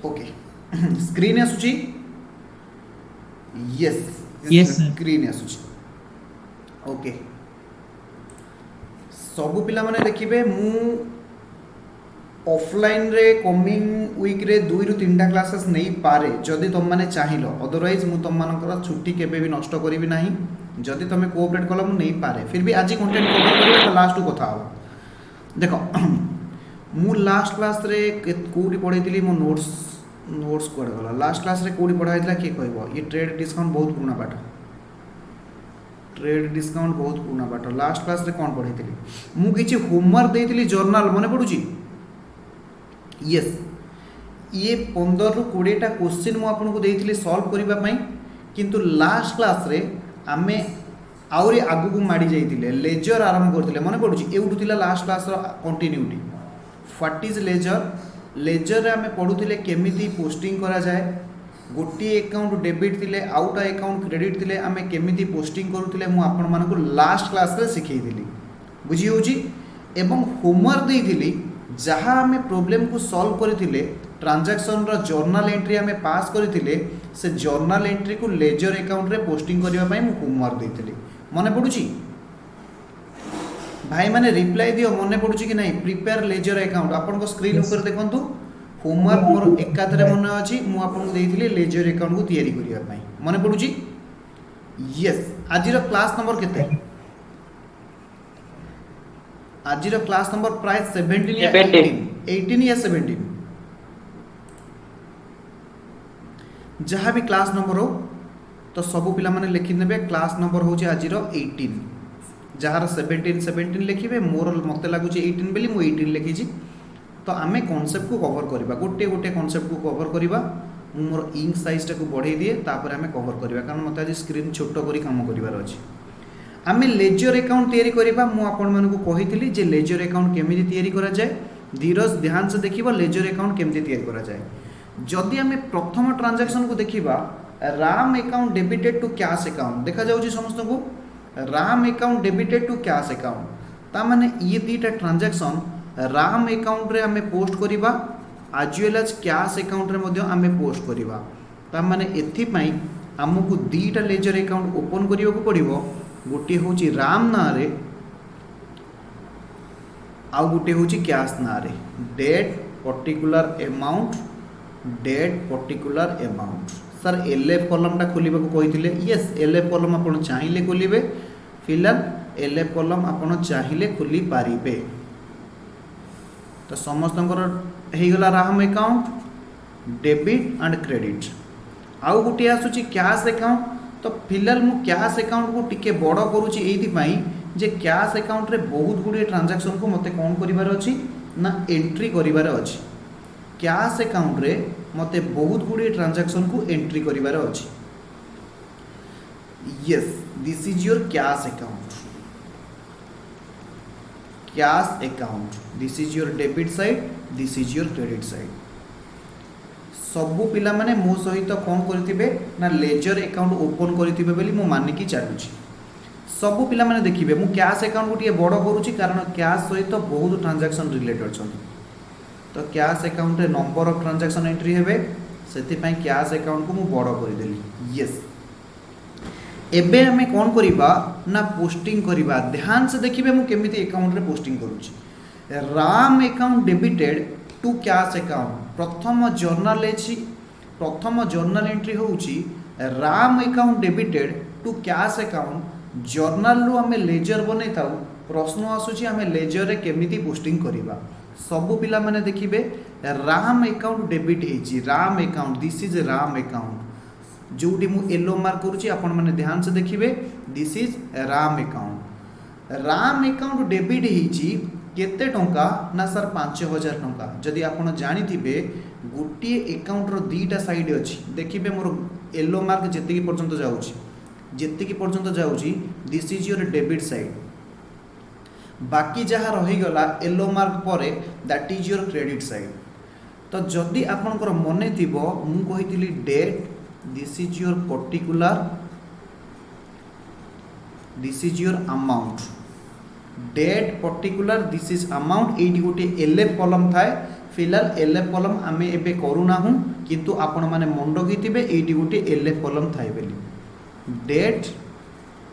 Okay screen आसुची yes yes sir. Screen आसुची okay सबु पिला माने देखिबे मु ऑफलाइन रे कमिंग वीक रे 2 रु 3 टा क्लासेस नहीं पारे जदि तुम माने चाहिलो अदरवाइज मु तुम मानकर छुट्टी केबे भी नष्ट करिवि नाही जदि तुम कोऑपरेट कलो मु नहीं पारे फिर भी आज कंटेंट कवर करिबा तो लास्ट को कथा हो देखो मु लास्ट क्लास रे कोडी पढैतिली मो नोट्स कोड गला लास्ट क्लास रे कोडी पढाइतला के कहबो ये ट्रेड डिस्काउंट बहुत पुराना पाठ ट्रेड डिस्काउंट बहुत पुराना पाठ लास्ट क्लास रे कोन पढैतिली मु किछि होमवर्क देइतिली जर्नल मने पडुची यस ये 15 रु 20 टा क्वेश्चन मु आपन को देइतिली सॉल्व करिबा पई किंतु लास्ट क्लास रे आमे आउरी आगु को माडी जाइतिले लेजर आरंभ करतिले मने पडुची एउटु थिला लास्ट क्लास रो continuity what is ledger ledger रे आमे पढुतिले केमिति पोस्टिंग करा जाए गोटी अकाउंट डेबिट थिले आउटा अकाउंट क्रेडिट थिले आमे केमिति पोस्टिंग करूतिले मु आपन मानको लास्ट क्लास रे सिखै दिली बुझी होउची एवं होमवर्क देइथिली जहाँ आमे प्रॉब्लम को सॉल्व करथिले ट्रांजैक्शन रो जर्नल एंट्री आमे पास करथिले से जर्नल एंट्री को लेजर अकाउंट रे पोस्टिंग करिवा पई मु होमवर्क देइथिली मने पडुची भाई माने रिप्लाई दियो मने पडुची कि नहीं प्रिपेयर लेजर अकाउंट आपन को स्क्रीन यस ऊपर देखंतु होमवर्क मोर एकाथरे मने अछि मु आपन को देइथिली लेजर अकाउंट को तयारी करिवा पई मने पडुची यस आजिर क्लास नंबर केते आजिर क्लास नंबर प्राय 17 या 18 18 या 17 जहाँ भी क्लास नंबर हो तो सबू पिला माने लिखि नेबे क्लास नंबर होची आजिर 18 जहाँ 17 लिखिबे मोर मते लागुची 18 बेली मु 18 लिखिची तो आमे कॉन्सेप्ट को कवर करिबा गोटे गोटे कॉन्सेप्ट को कवर करिबा मोर इंक साइज टा को बढ़ाई दिए तापर आमे कवर करिबा कारण मते आज स्क्रीन छोटो करी काम करिवार अछि आमे लेजर अकाउंट तयारी करिबा मु आपन मानको कहितली जे लेजर अकाउंट केमिति तयारी करा जाए धीरज ध्यान से देखिबा लेजर अकाउंट केमिति तयारी करा जाए जदि आमे प्रथम ट्रांजैक्शन को देखिबा Ram account debited to cash account देखा जाउची समस्त को Ram account debited to cash account ता माने ये दीटा ट्रांजैक्शन राम अकाउंट रे आमे पोस्ट करिबा as well as cash account रे मध्ये आमे पोस्ट करिबा ता माने एथि पई हमकु दीटा लेजर अकाउंट ओपन करियो को पड़िबो गोटे होची राम ना रे आ गोटे होची कैश ना रे date particular amount sir LF column टा खोलिबा को कहिथिले यस एलएफ कॉलम आपण चाहिले खोलिबे फिलहाल एलएफ कॉलम आपण चाहिले खोली पारिबे तो समस्तंकर हे गला Ram account debit and credit आउ गोटे आसुची कैश अकाउंट तो फिलहाल मु कैश अकाउंट को टिके बड़ करूची एथि पई जे कैश अकाउंट रे बहुत गुडी ट्रांजैक्शन को मते कोन करिवार अछि ना एंट्री करिवार अछि कैश अकाउंट रे मते बहुत गुडी ट्रांजैक्शन को एंट्री करिवार अछि yes this is your cash account this is your debit side this is your credit side सबु पिला माने मो सहित कोन करथिबे ना लेजर अकाउंट ओपन करथिबे बेली मो माने की चालुची सबु पिला माने देखिबे मु कैश अकाउंट को टिए बड़ करूची कारण कैश सहित बहुत ट्रांजैक्शन रिलेटेड छन तो कैश अकाउंट रे नंबर ऑफ ट्रांजैक्शन एंट्री हेबे सेति पई कैश अकाउंट को मु बड़ कर देली यस एबे हमें कोन करिबा ना पोस्टिंग करिबा ध्यान से देखिबे मु केमिति अकाउंट रे पोस्टिंग करूची Ram account debited to cash account प्रथम जर्नल एंट्री होउची Ram account debited to cash account journal रु हमें लेजर बनै थाउ प्रश्न आसुची हमें लेजर रे केमिति पोस्टिंग करिबा सबु पिला माने देखिबे राम अकाउंट डेबिट हेची Ram account this is Ram account जोटी मु येलो मार्क करूची आपण माने ध्यान से देखिबे this is Ram account debit हेची केते टंका ना सर 5000 टंका जदि आपण जानि थिबे गोटी अकाउंट रो दीटा साइड अछि देखिबे मोर येलो मार्क जेतिकी पर्यंत जाउची this is your debit side बाकी जहाँ रही गला येलो मार्क परे that is your credit side तो जदि आपनकर मने थिबो मु कहितली date this is your particular this is your amount date particular this is amount एटी गोटे एलएफ कॉलम थाए फिलहाल एलएफ कॉलम आम एबे करूना हूँ किंतु आपण माने मन रखिथिबे एइटी गोटे एलएफ कॉलम थाए बेली date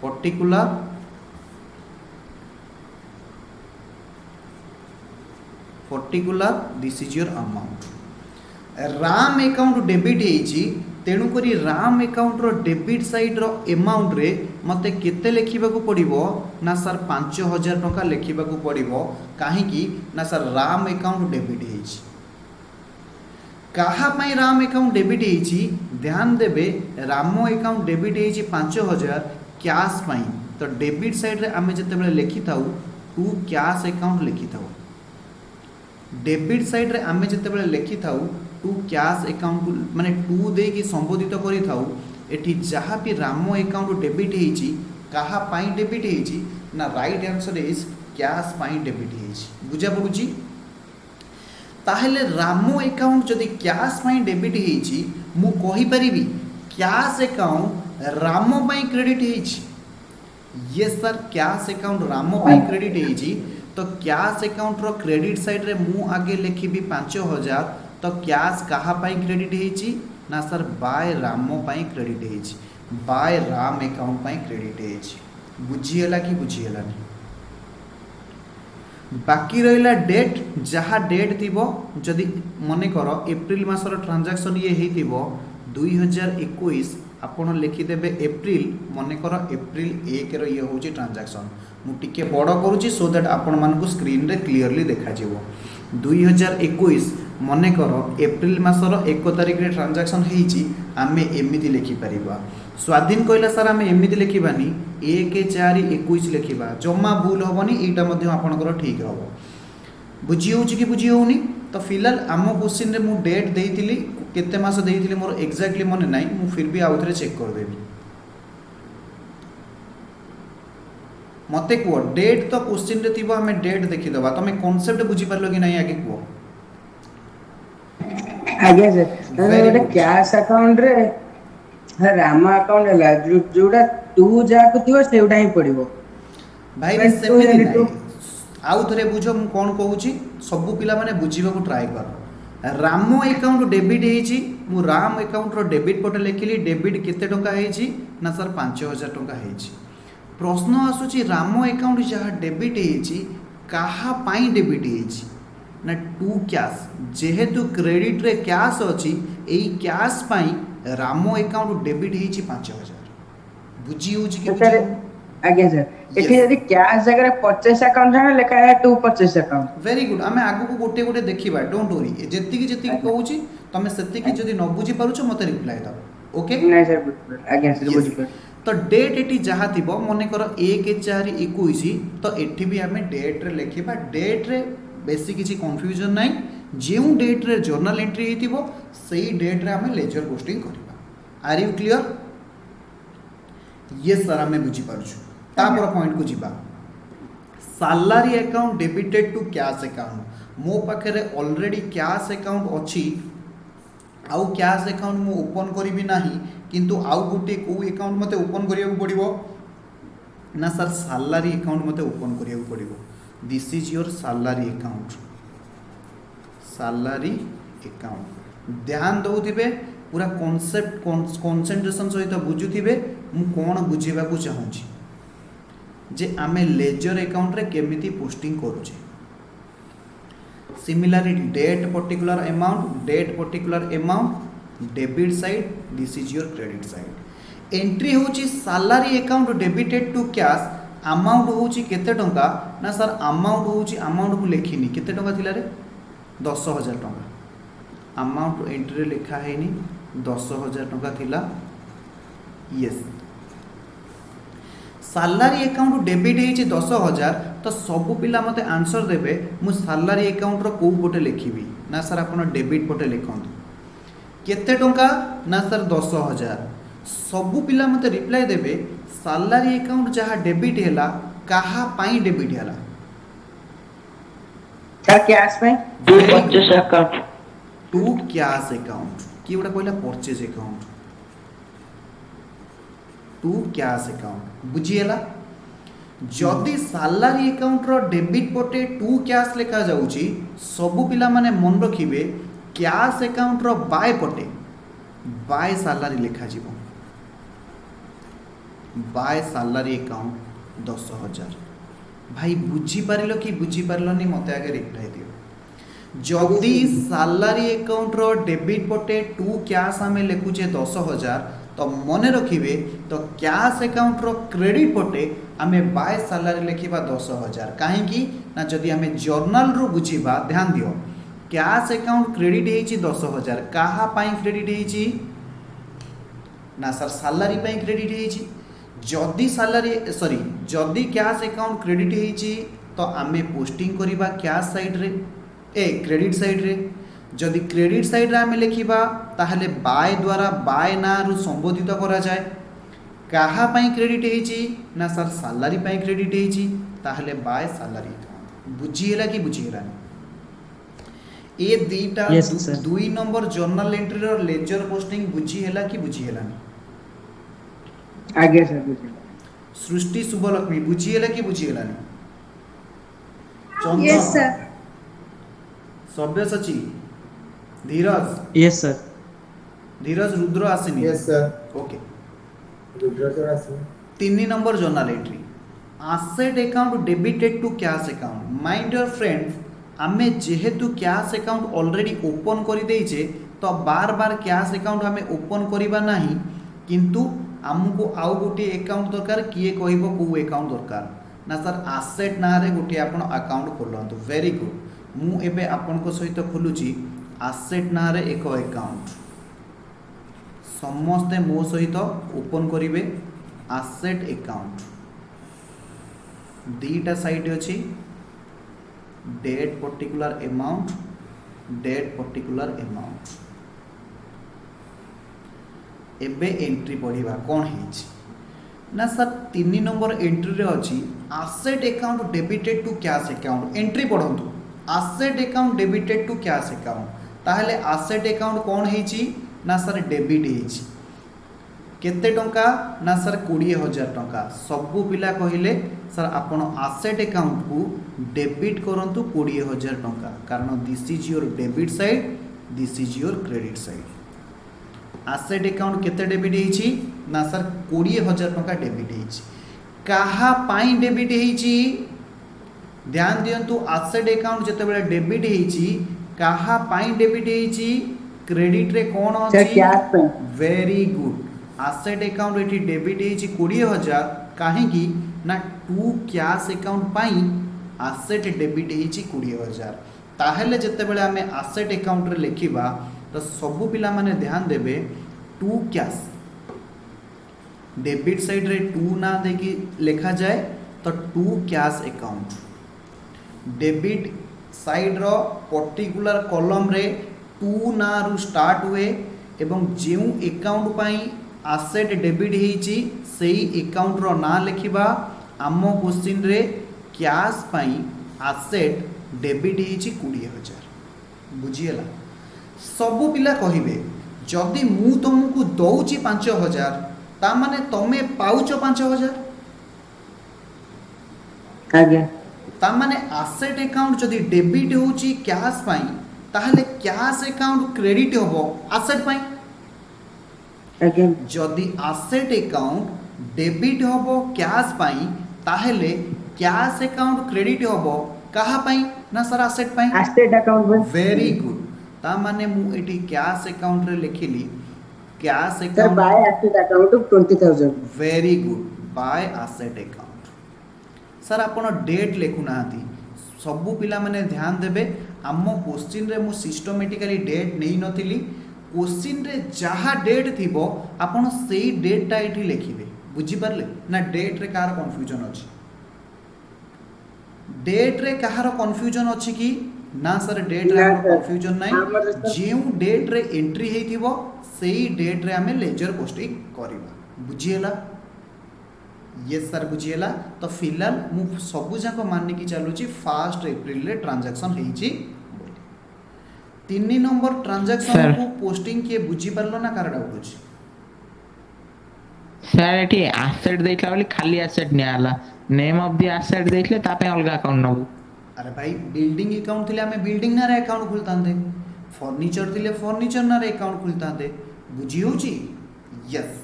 particular this is your amount Ram account debit होईची तेणु करी राम अकाउंट रो डेबिट साइड रो अमाउंट रे मते केते लेखिबा को पड़िबो ना सर 5000 टका लेखिबा को पड़िबो काहे कि ना सर राम अकाउंट डेबिट होईची कहा पई राम अकाउंट डेबिट होईची ध्यान देबे राम अकाउंट डेबिट होईची 5000 कैश पई तो डेबिट साइड रे आमे जते बेले लेखि थाउ टू कैश अकाउंट लेखि थाउ डेबिट साइड रे आमे जते बेले लेखि थाउ टू कैश अकाउंट माने टू दे कि संबोधित करि थाउ एठी जहाँ भी राम अकाउंट डेबिट होईची कहा पई डेबिट होईची ना राइट आंसर इज कैश पई डेबिट होईची बुझा पडुची ताहेले राम अकाउंट जदि कैश पई डेबिट होईची मु कहि परिबी कैश अकाउंट राम पई क्रेडिट होईची yes sir cash account Ram पई क्रेडिट होईची तो कैश अकाउंट रो क्रेडिट साइड रे मु आगे लिखिबी 5000 तो कैश कहा पाई क्रेडिट होईची ना सर बाय राम पाई क्रेडिट होईची बाय राम अकाउंट पाई क्रेडिट होईची बुझियला कि बुझियलानी बाकी रहिला डेट जहाँ डेट थिबो जदि मने करो एप्रिल मासर ट्रांजैक्शन ये हेतिबो 2021 आपण लिखिदेवे एप्रिल मन कर एप्रिल 1 रो ये होची ट्रांजैक्शन मु टिके बड़ करूची सो दैट आपण मानकु स्क्रीन रे क्लियरली देखा जिवो 2021 मन कर एप्रिल मासर 1 तारिख रे ट्रांजैक्शन हेची आमे एमिति लिखि परिबा स्वाधीन कहला सर आमे एमिति लिखिबानी 1/4/21 लिखिबा जम्मा भूल होबनी एटा मध्ये आपनकर ठीक हबो बुझी होची कि बुझी होउनी तो फिलहाल आम क्वेश्चन रे मु डेट देइतिली केते मास देइतिली मोर एग्जैक्टली मन नाही मु फिर भी आउथरे चेक कर देबी मते को डेट तो क्वेश्चन रे थिबो हमें डेट देखि दबा तमे कांसेप्ट बुझी परलो कि नाही आगे को आगे सर कैश अकाउंट रे राम अकाउंट हला जोडा तू जाको थिबो सेउडा ही पड़िबो भाई रे सेमिति नाही आउ थरे बुझो मु कोन कहूची सब पिला माने बुझीबा को ट्राई कर राम अकाउंट डेबिट हेची मु राम अकाउंट रो डेबिट पटे लिखिली डेबिट केते टका हेची ना सर 5000 टका हेची प्रश्न आसुची राम अकाउंट जहाँ डेबिट हेची कहा पाई डेबिट हेची ना टू कैश जेहेतु क्रेडिट रे कैश अछि एई कैश पाई राम अकाउंट डेबिट हेची 5000 बुझी होची कि बुझी आगे सर एठी यदि कैश जगह परचेस अकाउंट है लिखा है to purchase account very good आमे आगु को गोटे गोटे देखिबा डोंट वरी जेति की कहूची तमे सेति की जदी न बुझी पारुछो मते रिप्लाई दो ओके नहीं सर आगे सर बुझी पर तो डेट एटी जहाँ थी मन कर 1/4/21 तो एठी भी आमे डेट रे लिखिबा डेट रे बेसी किसी कंफ्यूजन नाही जेउ डेट रे जर्नल एंट्री हेतिबो सेही डेट रे आमे लेजर पोस्टिंग करबा are you clear yes sir आमे बुझी पारुछु तापर पॉइंट को जीवा salary account debited to cash account मो पाखे ऑलरेडी कैश अकाउंट अच्छी आउ कैश अकाउंट मु ओपन करी नाही किंतु आउ गोटे को अकाउंट मते ओपन करिया पड़िबो ना सर सैलरी अकाउंट मते ओपन करिया पड़िबो this is your salary account ध्यान दउथिबे पूरा कांसेप्ट कंसंट्रेशन सहित बुझुथिबे मु कोन बुझीबा को चाहूची जे आमे लेजर अकाउंट रे केमिति पोस्टिंग करूचे similarly date particular amount debit side this is your credit side entry होची salary account debited to cash amount होची केते टंका ना सर अमाउंट होची अमाउंट को लेखिनी केते टंका थिला रे 10000 टंका अमाउंट एंट्री रे लिखा हैनी 10000 टंका थिला यस सैलरी अकाउंट डेबिट होची 10000 तो सब पिला मते आंसर देबे मु सैलरी अकाउंट रो को पटे लिखिबी ना सर आपण डेबिट पटे लिखंतु केते टंका ना सर 10000 सब पिला मते रिप्लाई देबे सैलरी अकाउंट जहाँ डेबिट हैला कहा पाई डेबिट हैला सर कैश में to purchase account to cash account की उडा कहला purchase account to cash account बुझिएला जदि सालारी अकाउंट रो डेबिट पटे टू कैश लेखा जाउची सबु पिला माने मन रखिबे कैश अकाउंट रो बाय पटे बाय सालारी लेखा जीवो बाय सालारी अकाउंट 10,000 भाई बुझी पारिलो कि बुझी पारलनी मते आगे रिप्लाई दियो जदि सालारी अकाउंट रो डेबिट पटे टू कैश आमे लेखुचे 10,000 तो मन रखिबे तो कैश अकाउंट रो क्रेडिट पटे आमे बाय सालारी लेखिबा 10,000 काहेकि ना जदि आमे जर्नल रो बुझिबा ध्यान दियो कैश अकाउंट क्रेडिट हेची 10,000 काहा पाई क्रेडिट हेची ना सर सालारी पाई क्रेडिट हेची जदि सालारी सॉरी जदि कैश अकाउंट क्रेडिट हेची तो आमे पोस्टिंग करिबा कैश साइड रे क्रेडिट साइड रे जदि क्रेडिट साइड रे आमे लिखिबा ताहले बाय द्वारा बाय ना रु संबोधित करा जाए काहा पाई क्रेडिट हेची ना सर सालारी पाई क्रेडिट हेची ताहले बाय सालारी अकाउंट बुझी हैला कि बुझी हैला ए दीटा Yes, sir. 2 number journal entry रो लेजर पोस्टिंग बुझी हैला कि बुझी हैला आगे सर बुझे सृष्टि शुभलक्ष्मी बुझी हैला कि बुझी हैला Yes, sir. सभ्यसाची धीरज यस सर धीरज रुद्र आसिनी Yes, sir. Okay Rudrasar Asin. 3 number journal entry asset account debited to cash account my dear friends आमे जेहेतु कैश अकाउंट ऑलरेडी ओपन करि देइछे तो बार बार कैश अकाउंट आमे ओपन करिबा नाही किंतु हमको आउ गोटे अकाउंट दरकार किए कहबो को अकाउंट दरकार ना सर आसेट ना रे गोटे आपण अकाउंट खोलंतु वेरी गुड मु एबे आपण को सहित खोलुची आसेट ना रे एक अकाउंट समस्ते मो सहित ओपन करिवे आसेट अकाउंट दीटा साइड अछि date particular amount date particular amount एबे एंट्री पढ़िबा कोन हेछि ना सर 3 नंबर एंट्री रे अछि asset account debited to cash account entry पढंतु asset account debited to cash account ताहले एसेट अकाउंट कोन हेछि ना सर डेबिट हेछि केते टंका ना सर 20,000 टंका सबु पिला कहिले सर आपण एसेट अकाउंट को डेबिट करंतु 20,000 टंका कारण this is your debit side this is your credit side asset account केते डेबिट हेछि ना सर 20,000 टंका डेबिट हेछि काहा पाई डेबिट हेछि ध्यान दियंतु एसेट अकाउंट जते बेले डेबिट हेछि काहा पाई डेबिट हेछि क्रेडिट रे कोन सर अछि कैश पे वेरी गुड एसेट अकाउंट एटी डेबिट हेछि 20,000 काहेकि ना टू कैश अकाउंट पाई एसेट डेबिट हेछि 20,000 ताहेले जते बेले हमें एसेट अकाउंट रे लिखिबा तो सबु पिला माने ध्यान देबे टू कैश डेबिट साइड रे टू ना देखि लिखा जाए तो to cash account debit side रो पर्टिकुलर कॉलम रे टू ना रु स्टार्ट हुए एवं जेउ अकाउंट पाई एसेट डेबिट हेछि सेही अकाउंट रो ना लिखिबा आमो क्वेश्चन रे कैश पाई एसेट डेबिट हेछि 20,000 बुझियला सबु पिला कहिबे जदि मु तुमको दउची 5,000 ता माने तमे पाउच 5,000 आगे ता माने एसेट अकाउंट जदि डेबिट होची कैश पाई ताहले कैश अकाउंट क्रेडिट होबो एसेट पाई आगे जदि एसेट अकाउंट डेबिट होबो कैश पाई ताहले कैश अकाउंट क्रेडिट होबो कहा पाई ना सर एसेट पाई एसेट अकाउंट में वेरी गुड ता माने मु एटी कैश अकाउंट रे लिखिली cash sir account by asset account 20,000 very good by asset account sir आपण डेट लिखु नाहती सबु पिला माने ध्यान देबे आम क्वेश्चन रे मु सिस्टमैटिकली डेट नै नथिली क्वेश्चन रे जहा डेट थिबो आपण सेही डेटटा एठी लिखिबे बुझी परले ना डेट रे कार कंफ्यूजन अछि डेट रे कहार कंफ्यूजन अछि कि ना सर डेट रे ना हमर सर। कंफ्यूजन नै हमर सर- जेउ डेट रे एंट्री हेथिबो सेही डेट रे हमें लेजर पोस्टिंग करिबा बुझिएला यस सर बुझिएला तो फिलहाल मु सबु जाक मानि की चलुची 1 अप्रैल रे ट्रांजैक्शन हेची 3 नंबर ट्रांजैक्शन Sir. को पोस्टिंग के बुझी परलो ना कार डाउट अछि सर एटी एसेट देइतला बोली खाली एसेट नियाला नेम ऑफ द एसेट देखले तापे अलगा अकाउंट नबु। अरे भाई बिल्डिंग अकाउंट थिले आमे बिल्डिंग ना रे अकाउंट खुलतांते, फर्नीचर थिले फर्नीचर ना रे अकाउंट खुलतांते। बुझी होची? यस।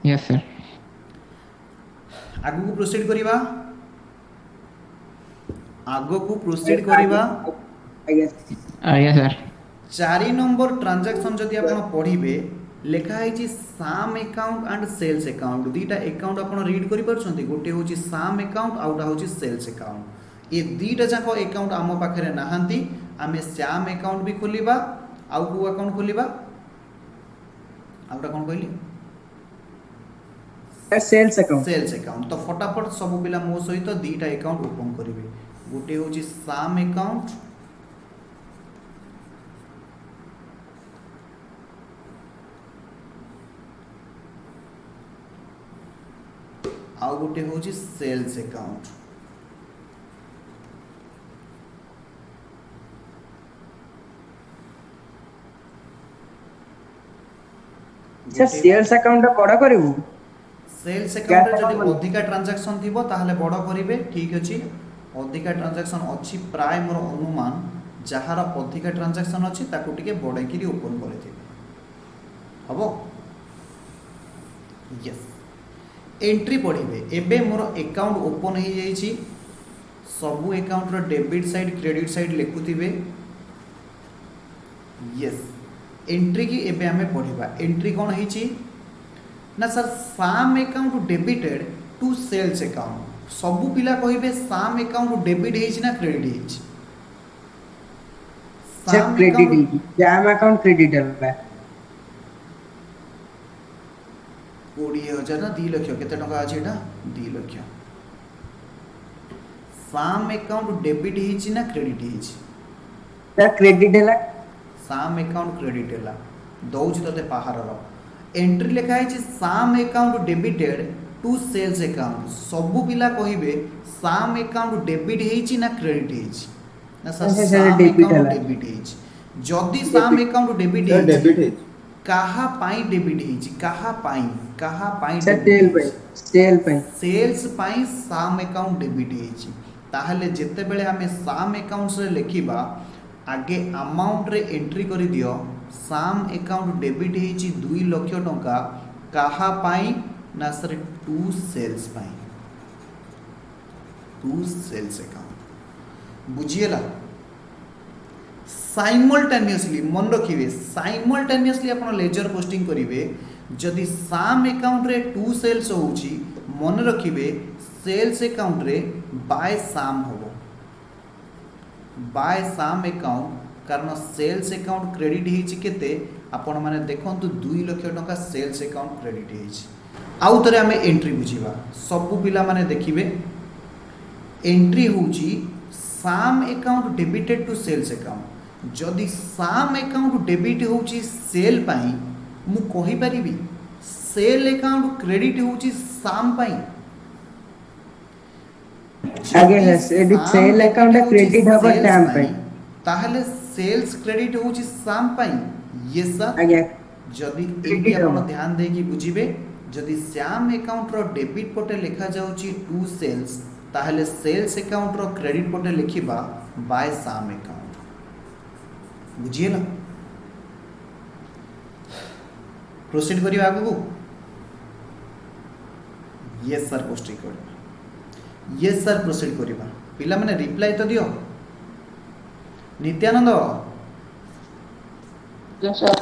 Yes sir. आगु को प्रोसीड करिवा, आगु को प्रोसीड करिवा। आज्ञा आज्ञा सर। 4 नंबर ट्रांजैक्शन जदि आपण पढिबे लेखा है Shyam account and sales account, दुईटा अकाउंट आपण रीड करि परछंती। गोटे होची साम अकाउंट आउटा होची सेल्स अकाउंट। ये दुईटा जाको अकाउंट आम पाखरे नाहंती, आमे साम अकाउंट भी खोलिबा। आउ को अकाउंट खोलिबा? आउटा कोन कहली? Sales account. Sales account. तो फटाफट सब पिला मो सहित दुईटा अकाउंट ओपन करिवे। गोटे होची साम अकाउंट, आउ गोटे होची sales account. Sir sales account बड़ा करिवु? सेल्स क्या अकाउंट account जदि बनी? अधिका ट्रांजैक्शन थिबो ताहले बड़ करिवे। ठीक अछि, अधिका ट्रांजैक्शन अछि प्राय मोर अनुमान जहार अधिका ट्रांजैक्शन अछि ताकू टिके बड़ाइकिरी ओपन करथिबे। हबो? यस। एंट्री पढ़िबे। एबे मोर अकाउंट ओपन हो जाइछि। सबु अकाउंट रो डेबिट साइड क्रेडिट साइड लिखुथिबे। यस। एंट्री की एबे हमें पढ़िबा। एंट्री कोन हिची ना sir Shyam account debited to sales account. सबु पिला कहिबे साम अकाउंट डेबिट हेछि ना क्रेडिट हेछि? सर क्रेडिट ही जाम अकाउंट क्रेडिट है। 20,000 ना 2 लाख केते टका अछि एटा? 2 लाख। साम अकाउंट डेबिट हेछि ना क्रेडिट हेछि? सर क्रेडिट है। साम अकाउंट क्रेडिट हैला दौछि तते बाहर रो। एंट्री लिखा है Shyam account debited to sales account. सबु पिला कहिबे साम अकाउंट डेबिट हेछि ना क्रेडिट हेछि? ना सर सर साम डेबिट अकाउंट हैला। डेबिट हेछि। जदि साम अकाउंट डेबिट सर डेबिट हेछि है। काहा पाई डेबिट हेछि? काहा पाई सर डेबिट सेल हेछि? पे सेल्स पाई साम अकाउंट डेबिट हेछि। ताहले जेते बेले हमें साम अकाउंट्स रे लिखिबा आगे अमाउंट रे एंट्री करि दियो साम अकाउंट डेबिट हेछि 2 लाख टंका। काहा पाई ना सर टू सेल्स पाई। To sales account. बुझिएला? साइमल्टेनियसली मन रखिबे, साइमल्टेनियसली आपण लेजर पोस्टिंग करिवे। जदि साम अकाउंट रे टू सेल्स होउची मन रखिबे सेल्स अकाउंट रे बाय साम होबो। बाय साम अकाउंट कारण सेल्स अकाउंट क्रेडिट हेछि केते आपण माने देखंतु 2 लाख टंका सेल्स अकाउंट क्रेडिट हेछि। आउ तरे हमें एंट्री बुझिबा। सब पिला माने देखिबे एंट्री होउची Shyam account debited to sales account. जदि साम अकाउंट डेबिट होउची सेल पाई मु कहि परिबी सेल अकाउंट क्रेडिट होउची साम पाई। आगे सेल अकाउंट क्रेडिट हबो साम पे। ताहले सेल्स क्रेडिट होउची साम पाई। Yes sir. आगे जदि एटी क्रेडिट आपण हबो। ध्यान देकी बुझिबे जदि श्याम अकाउंट रो डेबिट पटे लिखा जाउची टू सेल्स ताहले सेल्स अकाउंट रो क्रेडिट पटे लिखिबा बाय साम अकाउंट। बुझिए ना? प्रोसीड करियो आगु। यस सर प्रोसीड करियो। यस सर प्रोसीड करिबा। पिला माने रिप्लाई तो दियो। Nityananda yes sir.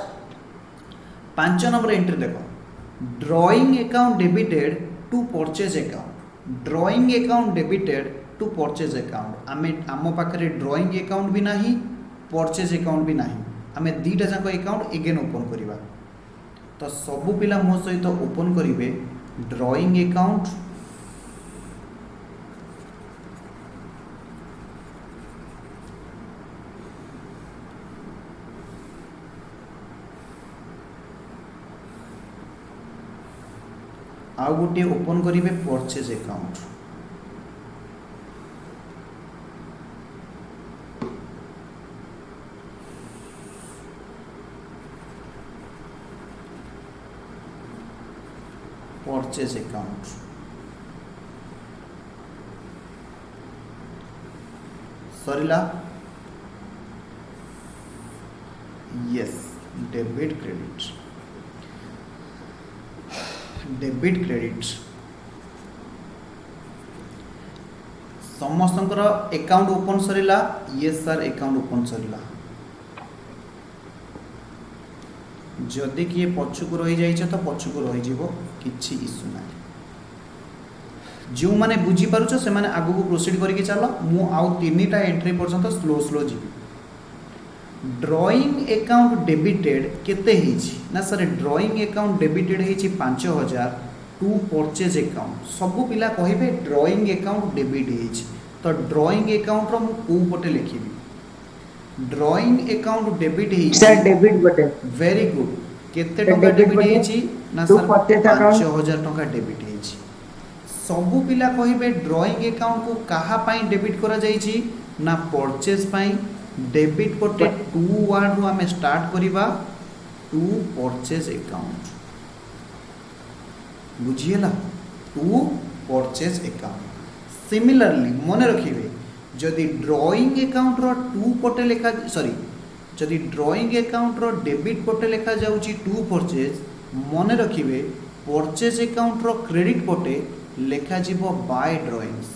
5 number entry देखो। Drawing account debited to purchase account. Drawing account debited to purchase account. आमे आम पाखरे ड्रॉइंग अकाउंट भी नाही परचेज अकाउंट भी नाही। आमे दीटा जाको अकाउंट अगेन ओपन करिबा। तो सबु पिला मो सहित ओपन करिवे ड्रॉइंग अकाउंट। आउ गोटे ओपन करिवे परचेज अकाउंट। परचेज अकाउंट सरिला यस डेबिट क्रेडिट समस्तंकर अकाउंट ओपन सरिला यस सर अकाउंट ओपन सरिला जदि किए पछकु रही जाइए तो पछकु रही जीवो किछि इश्यू ना जो मैंने बुझी पारुछ से माने आगु को प्रोसीड करके चलो मु आउ तीनटा एंट्री पर्यंत स्लो जीवी ड्रॉइंग अकाउंट डेबिटेड केते हिची ना सर ड्रॉइंग अकाउंट डेबिटेड हिची 5000 टू परचेज अकाउंट सब पिला कहिबे ड्रॉइंग अकाउंट डेबिट हिची तो ड्रॉइंग अकाउंट रो मु को पटे लिखिबी ड्रॉइंग अकाउंट डेबिट हिची सर डेबिट बटे वेरी गुड केते तो टका debit डेबिट बटे हिची ना टू सर परचेज अकाउंट 5000 टका डेबिट हिची सबु पिला कहिबे ड्रॉइंग अकाउंट को कहा पाई डेबिट करा जाईची ना परचेज पाई डेबिट पटे टू वर्ड रो हमें स्टार्ट करिबा टू परचेज अकाउंट बुझिएला टू परचेज अकाउंट सिमिलरली मन रखिबे जदि ड्रॉइंग अकाउंट रो टू पटे लिखा सॉरी जदि ड्रॉइंग अकाउंट रो डेबिट पटे लिखा जाउची टू परचेज मन रखिबे परचेज अकाउंट रो क्रेडिट पटे लेखा जीवो बाय ड्रॉइंग्स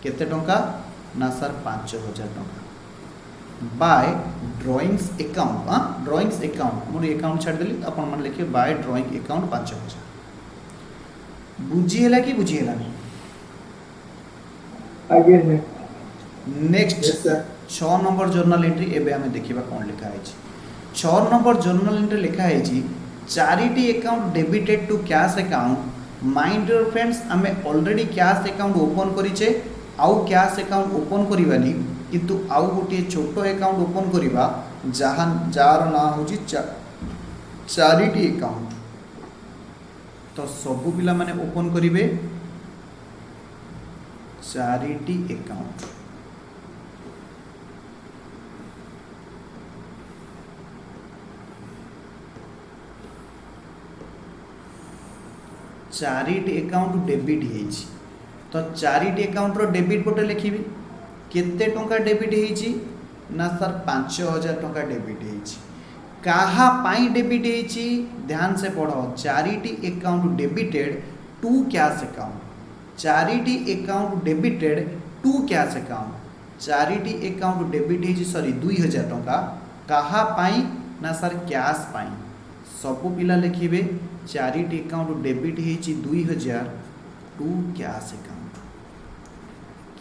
केते टंका ना सर 5000 टंका by drawings account drawings account मोर अकाउंट छाड़ देली अपन मन लिखे बाय ड्रॉइंग अकाउंट 5000 बुझी है कि बुझी है नहीं आगे sir next yes sir 6 number journal entry एबे हमें देखिबा कोन लिखा है 6 नंबर जर्नल एंट्री लिखा है charity account debited to cash account mind dear friends हमें ऑलरेडी कैश अकाउंट ओपन करिचे आउ कैश अकाउंट ओपन करिवानी किंतु आउ गोटे छोटो अकाउंट ओपन करिबा जहां जार ना होची चैरिटी अकाउंट तो सबु पिला माने ओपन करिवे charity account charity account debit हेची तो चैरिटी अकाउंट रो डेबिट पटे लिखिबी केते टंका डेबिट हेची ना सर 5000 टंका डेबिट हेची काहा पाई डेबिट हेची ध्यान से पढ़ो charity account debited to cash account charity account debited to cash account charity account debit हेची सॉरी 2000 टंका काहा पाई ना सर कैश पाई सबु पिला लिखिबे चैरिटी अकाउंट डेबिट हेची 2000 टू कैश अकाउंट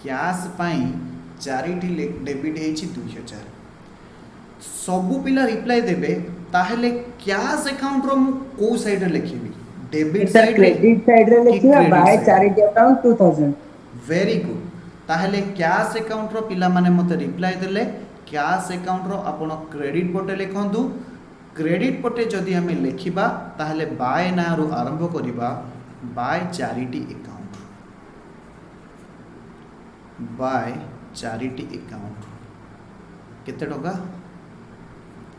कैश पाई चैरिटी डेबिट हेची 2000 सबु पिला रिप्लाई देबे ताहले कैश अकाउंट रो मु को साइड रे लिखिबी debit sir side credit side रे लिखिबा by charity account 2000 very good ताहले कैश अकाउंट रो पिला माने मते रिप्लाई देले कैश अकाउंट रो आपण क्रेडिट पटे लिखंतु क्रेडिट पटे जदि हमें लिखिबा ताहले बाय ना रो आरंभ करिबा बाय चैरिटी अकाउंट केते टका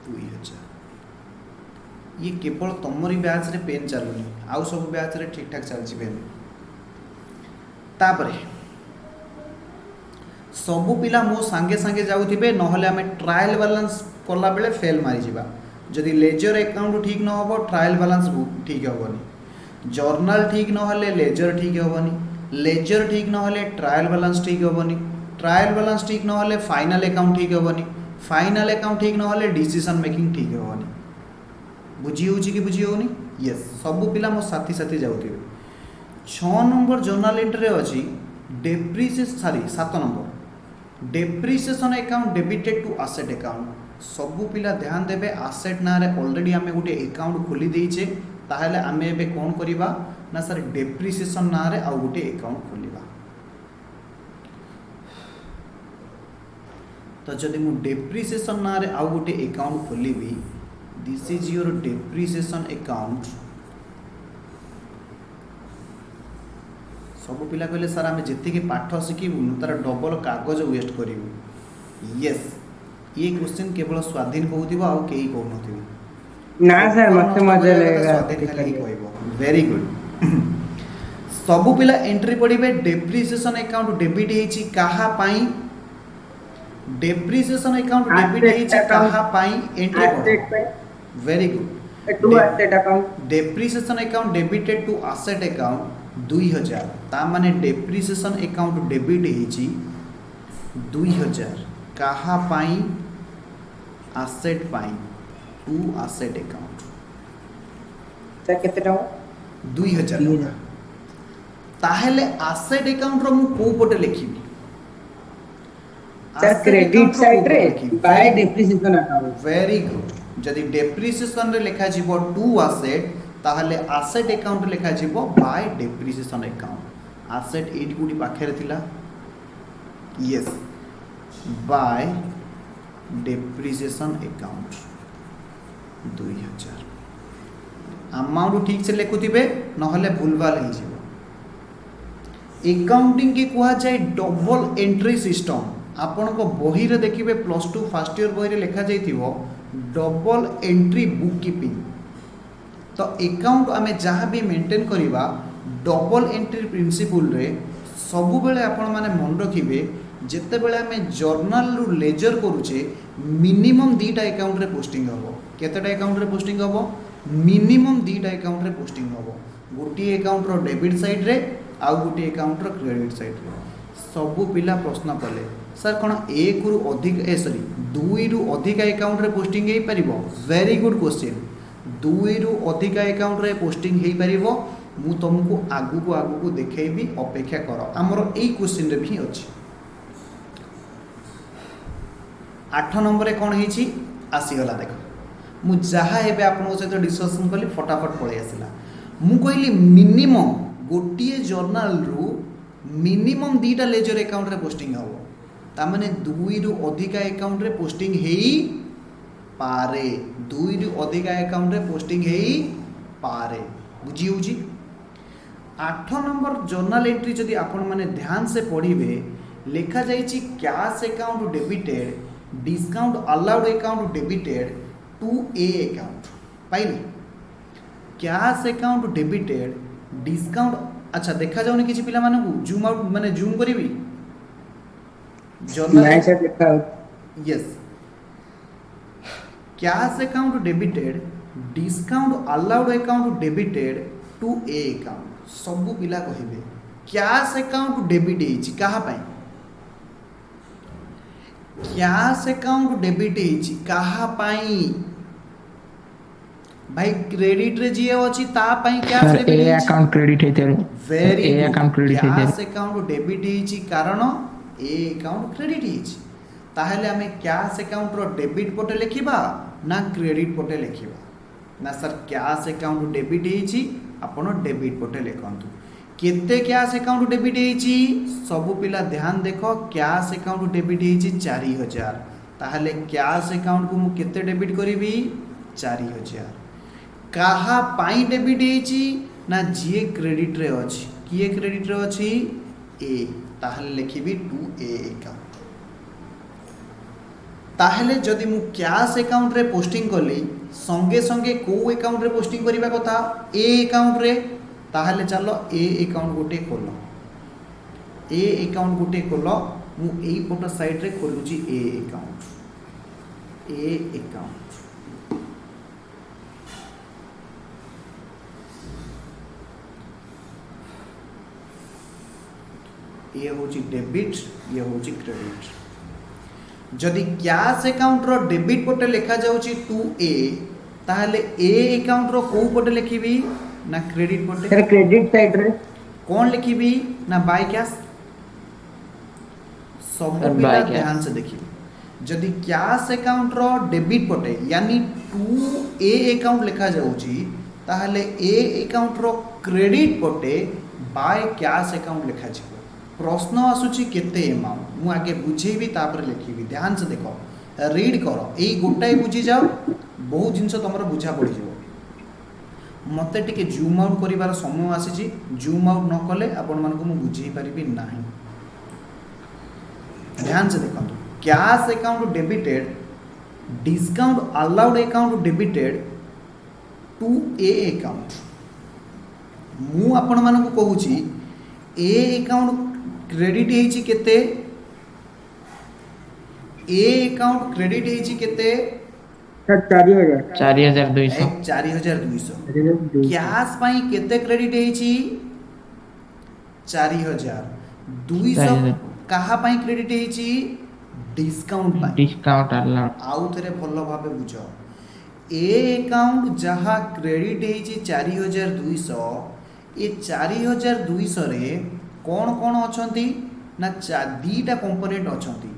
2000 ये केवल तमरी ब्याच रे पेन चलुनी आउ सब ब्याच रे ठीक ठाक चलछि पेन तापरे सबु पिला मो सांगे सांगे जाउथिबे नहले हमें ट्रायल बैलेंस करला बेले फेल मारी जिबा जदि लेजर अकाउंट ठीक न हो ट्रायल बैलेंस ठीक हेनी जर्नल ठीक न होले लेजर ठीक हेनी लेजर ठीक न होले ट्रायल बैलेंस ठीक हेनी ट्रायल बैलेंस ठीक न होले फाइनल अकाउंट ठीक हेनी फाइनल अकाउंट ठीक न होले डिसीजन मेकिंग ठीक हेनी बुझी होची कि बुझी होनी यस सब पिला मो साथी साथी जाउथिबे 6 नंबर जर्नल एंट्री अछि depreciation sorry 7 number depreciation account debited to asset account सबु पिला ध्यान देबे एसेट ना रे ऑलरेडी हमें गोटे अकाउंट खोली देइछे ताहले हमें एबे कोन करिबा ना सर डेप्रिसिएशन ना रे आ गोटे अकाउंट खोलिबा तो जदि मु डेप्रिसिएशन ना रे आ गोटे अकाउंट खोलिबी this is your depreciation account सब पिला कहले सर आम जी पाठ शिखू तार डबल कागज वेस्ट करूँ यस ये क्वेश्चन केवल स्वाधीन कहूथिबो आ केही कहू ना सर मत मजा लगेगा स्वाधीन खाली कहबो वेरी गुड सबु पिला एंट्री पढ़िबे डेप्रिसिएशन अकाउंट डेबिट हेची काहा पाई डेप्रिसिएशन अकाउंट डेबिट Asset हेची account. काहा पाई एंट्री asset पढ़ो very good to asset account depreciation account debited to asset account 2000 ता माने डेप्रिसिएशन अकाउंट डेबिट हेची 2000 काहा पाई असेट पाई टू असेट अकाउंट सर केते टका 2000 टका ताहेले असेट अकाउंट रो मु को पटे लिखिबी सर क्रेडिट साइड रे bye depreciation account very good जदि डेप्रिसिएशन रे लिखा जीवो टू असेट ताहले असेट अकाउंट लिखा जीवो बाय डेप्रिसिएशन अकाउंट असेट 8 गुडी पाखरे थिला yes bye depreciation account 2000 amount ठीक से लिखुथिबे नहले भूलभाल हे जीवो अकाउंटिंग के कुहा जाय डबल एंट्री सिस्टम आपण को बही रे देखिबे +2 फर्स्ट ईयर बही रे लिखा जाइथिबो डबल एंट्री बुक कीपिंग तो अकाउंट आमे जहाँ भी मेंटेन करिबा डबल एंट्री प्रिंसिपल रे सबु बेले आपण माने मन रखिबे जेते बेले आमे जर्नल रु लेजर करूचे मिनिमम दीटा अकाउंट रे पोस्टिंग हबो केतेटा अकाउंट रे पोस्टिंग हबो मिनिमम दीटा अकाउंट रे पोस्टिंग हबो गोटी अकाउंट रो डेबिट साइड रे आउ गोटी अकाउंट रो क्रेडिट साइड रे सबु पिला प्रश्न कले सर कोन एक रु अधिक सॉरी दुई रु अधिक अकाउंट रे पोस्टिंग हेई परिबो वेरी गुड क्वेश्चन दुई रु अधिक अकाउंट रे पोस्टिंग हेई परिबो मु तुमको आगु को देखेबी अपेक्षा करो हमरो एई क्वेश्चन रे भी अछि 8 नंबर रे कोन हेछि आसी गला देखो मु जहा हेबे आपन सहित डिस्कशन कली फटाफट पळे आसिला मु कहली मिनिमम गोटिए जर्नल रु मिनिमम दीटा लेजर अकाउंट रे पोस्टिंग हबो ता माने दुई रु अधिक अकाउंट रे पोस्टिंग हेई पारे दुई रु अधिक अकाउंट रे पोस्टिंग हेई पारे बुझी होजी 8 नंबर जर्नल एंट्री जदि आपण माने ध्यान से पढ़िबे लिखा जाइछि cash account debited discount allowed account debited to ए अकाउंट पाइले कैश अकाउंट डेबिटेड डिस्काउंट अच्छा देखा जाउनी किछि पिला मानकू जूम आउट माने जूम करिवि नाइन से देखा yes cash account debited discount allowed account debited to ए अकाउंट सबु पिला कहिबे कैश अकाउंट डेबिट हेछि कहा पाई कैश अकाउंट डेबिट हेछि कहा पाई भाई क्रेडिट रे जिए अछि ता पाई कैश सर ए अकाउंट क्रेडिट हेते वेरी ए अकाउंट क्रेडिट हेते कैश अकाउंट डेबिट हेछि कारण ए अकाउंट क्रेडिट हेछि ताहले हमें कैश अकाउंट रो डेबिट पटे लिखिबा ना क्रेडिट पटे लिखिबा ना सर कैश अकाउंट डेबिट हेछि आपण डेबिट पटे लिखंतु केते कैश अकाउंट डेबिट हेछि सब पिला ध्यान देखो कैश अकाउंट डेबिट हेछि 4000 ताहले कैश अकाउंट को मु केते डेबिट करिवि 4000 काहा पाई डेबिट हेछि ना जीए क्रेडिट रे अछि किए क्रेडिट रे अछि ए ताहले लिखिबि टू ए अकाउंट ताहले जदि मु कैश अकाउंट रे पोस्टिंग कली संगे संगे को अकाउंट रे पोस्टिंग करिबा कथा ए अकाउंट रे ताहले चलो ए अकाउंट गोटे खोलो ए अकाउंट गोटे खोलो मु एई पोटा साइड रे खोलुची ए अकाउंट ये होची डेबिट ये होची क्रेडिट जदि कैश अकाउंट रो डेबिट पटे लिखा जाउची 2A ताहले ए अकाउंट रो को पटे लिखिबी ना क्रेडिट पटे सर क्रेडिट साइड रे कौन लिखिबी ना बाय कैश सब पिला ध्यान से देखिए जदि कैश अकाउंट रो डेबिट पटे यानी 2A अकाउंट लिखा जाउची ताहले ए अकाउंट रो क्रेडिट पटे बाय कैश अकाउंट लिखा जाउ प्रश्न आसुची केते अमाउंट मु आगे बुझेबी तापर लिखिबी ध्यान से देखो रीड करो एई गोटाई बुझी जाओ बहुत जिंस तमरो बुझा पड़ी जाओ मते टिके जूम आउट करिवार समय आसीची जूम आउट न कले आपण मानको मु बुझी परिबी नाही ध्यान से देखो cash account debited discount allowed account debited to ए अकाउंट मु आपण मानको कहूची ए अकाउंट क्रेडिट हेची केते ए अकाउंट क्रेडिट हेची केते सर 4000 4200 4200 कैश पाई केते क्रेडिट हेची 4200 4000 कहा पाई क्रेडिट हेची डिस्काउंट पाई डिस्काउंट अलाउड आउ थरे भलो भाबे बुझो ए अकाउंट जहा क्रेडिट हेची 4200 ए 4200 रे कौन कौन अछंती ना दीटा कंपोनेंट अछंती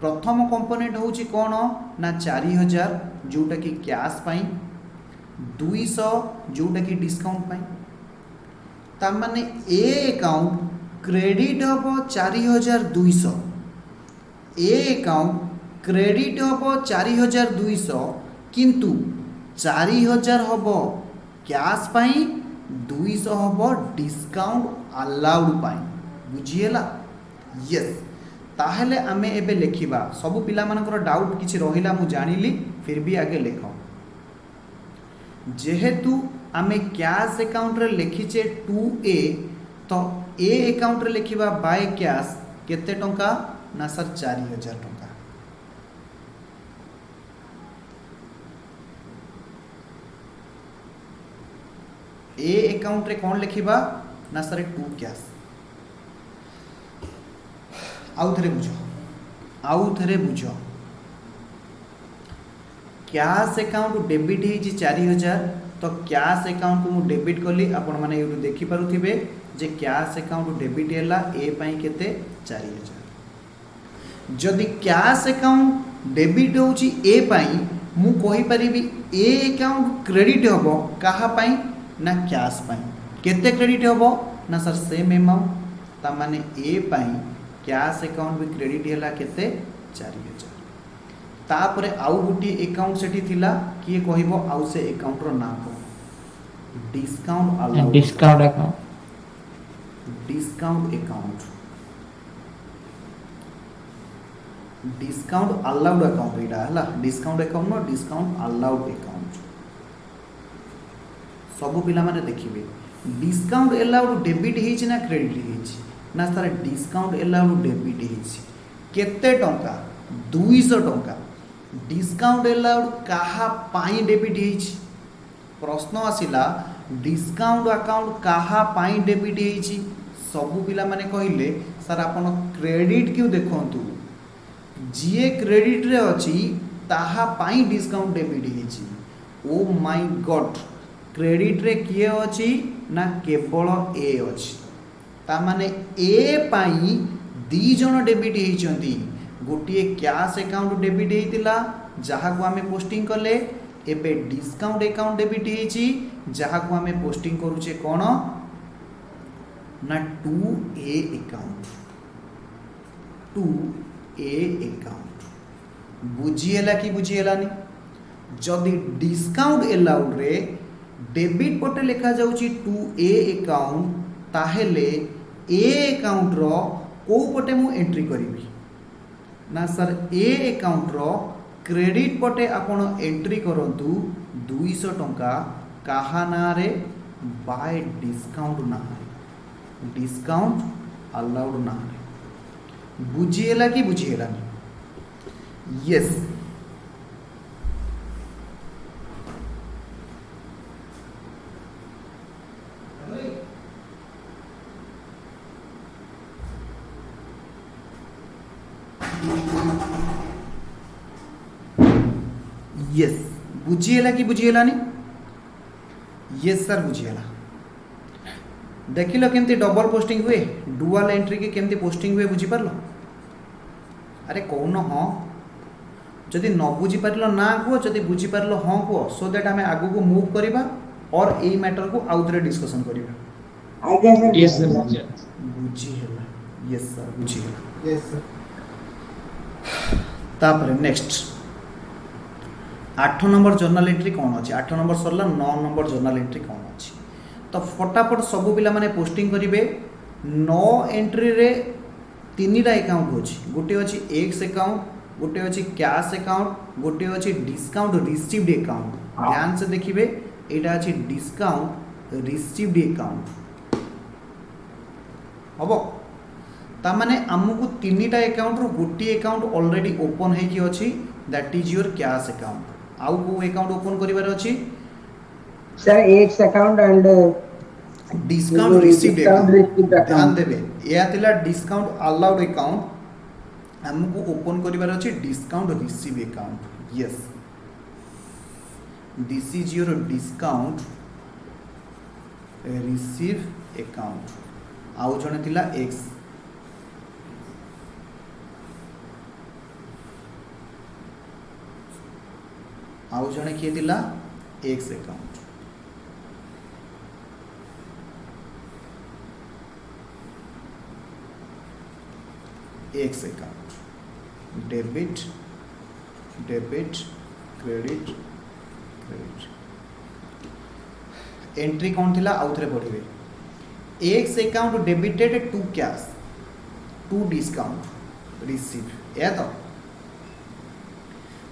प्रथम कंपोनेंट होची कौन ना 4000 जोटा कि कैश पाई 200 जोटा कि डिस्काउंट पाई ता माने ए अकाउंट क्रेडिट हबो 4200 ए अकाउंट क्रेडिट हबो 4200 किंतु 4000 हबो कैश पाई 200 हबो डिस्काउंट अलाउड पाई बुझिएला यस ताहले आमे एबे लेखिबा सब पिला मानकर डाउट किछि रहिला मु जानिली फिर भी आगे लेख जेहेतु आमे कैश अकाउंट रे लिखिचे 2a तो ए अकाउंट रे लिखिबा बाय कैश केते टंका ना सर 4000 टंका ए अकाउंट रे कौन लिखिबा ना सर 2 कैश आउ थरे बुझो कैश अकाउंट डेबिट हेची 4000 तो कैश अकाउंट को मु डेबिट कली आपण माने एउ देखि पारुथिबे जे कैश अकाउंट डेबिट हैला ए पई केते 4000 जदि कैश अकाउंट डेबिट होची ए पई मु कहि परिबी ए अकाउंट क्रेडिट हबो कहा पई ना कैश पई केते क्रेडिट हबो ना सर सेम अमाउंट ता माने ए पई कैश अकाउंट भी क्रेडिट हैला केते 4000 तापरे आउ गुटी अकाउंट सेठी थिला किए कहिबो आउ से अकाउंट रो नाम को discount allowed discount account discount allowed account एटा हला discount account no discount allowed account सब पिला माने देखिबे डिस्काउंट अलाउड डेबिट हेछि ना क्रेडिट हेछि ना सर डिस्काउंट अलाउड डेबिट हेछि केते टंका 200 टंका डिस्काउंट अलाउड कहा पाई डेबिट हेछि प्रश्न आसिला डिस्काउंट अकाउंट कहा पाई डेबिट हेछि सब पिला माने कहिले सर आपण क्रेडिट क्यों देखंतु जीए क्रेडिट रे अछि ताहा पाई डिस्काउंट डेबिट हेछि ओ माय गॉड क्रेडिट रे किए अछि ना केवल ए अछि ता माने ए पाई दी जण डेबिट हेचंती गोटिए कैश अकाउंट डेबिट हेतिला जहा को हमें पोस्टिंग करले एबे डिस्काउंट अकाउंट डेबिट हेची जहा को हमें पोस्टिंग करूचे कोन ना 2a अकाउंट बुझिएला कि बुझिएलानी जदि डिस्काउंट अलाउड रे डेबिट पटे लिखा जाउची 2a अकाउंट ताहेले ए अकाउंट रो को पटे मु एंट्री करिवि ना सर ए अकाउंट रो क्रेडिट पटे आपण एंट्री करंतु 200 टंका काहा ना रे बाय डिस्काउंट ना रे डिस्काउंट अलाउड ना रे बुझिएला कि बुझिएला यस यस बुझिएला कि बुझिएलानी यस सर बुझिएला देखिल केमती डबल पोस्टिंग हुए डुअल एंट्री के केमती पोस्टिंग हुए बुझी पारलो अरे कौन हाँ जदि न बुझी पारलो ना कुह जदि बुझी पारलो हाँ कुह सो दैट आमे आगु को मूव करिबा और एई मैटर को आउ थरे डिस्कशन करिबा आज्ञा सर यस सर बुझी होला यस सर बुझी होला यस सर तापर नेक्स्ट 8 नंबर जर्नल एंट्री कौन अच्छी 8 नंबर सरला 9 नंबर जर्नल एंट्री कौन अच्छी तो फटाफट सब पिला माने पोस्टिंग करिवे 9 एंट्री रे 3टा अकाउंट अछि गोटे अछि एक्स अकाउंट गोटे अछि कैश अकाउंट गोटे अछि डिस्काउंट रिसीव्ड अकाउंट ध्यान से देखिबे एटा अछि डिस्काउंट रिसीव्ड अकाउंट हम तामाने आमको तीनटा अकाउंट रू गोटे अकाउंट ऑलरेडी ओपन होगी अच्छी that is your cash account आउ को अकाउंट ओपन करिवार अछि sir x account and discount received account ध्यान अकाउंट देबे या तिला डिस्काउंट अलाउड अकाउंट हमको ओपन करिवार अछि discount receive account yes this is your discount receive account आउ जने तिला एक्स आउ जने किए दिला x account x account debit debit credit credit entry कौन थिला आउ थरे पढ़िबे x account debited to cash to discount receive या तो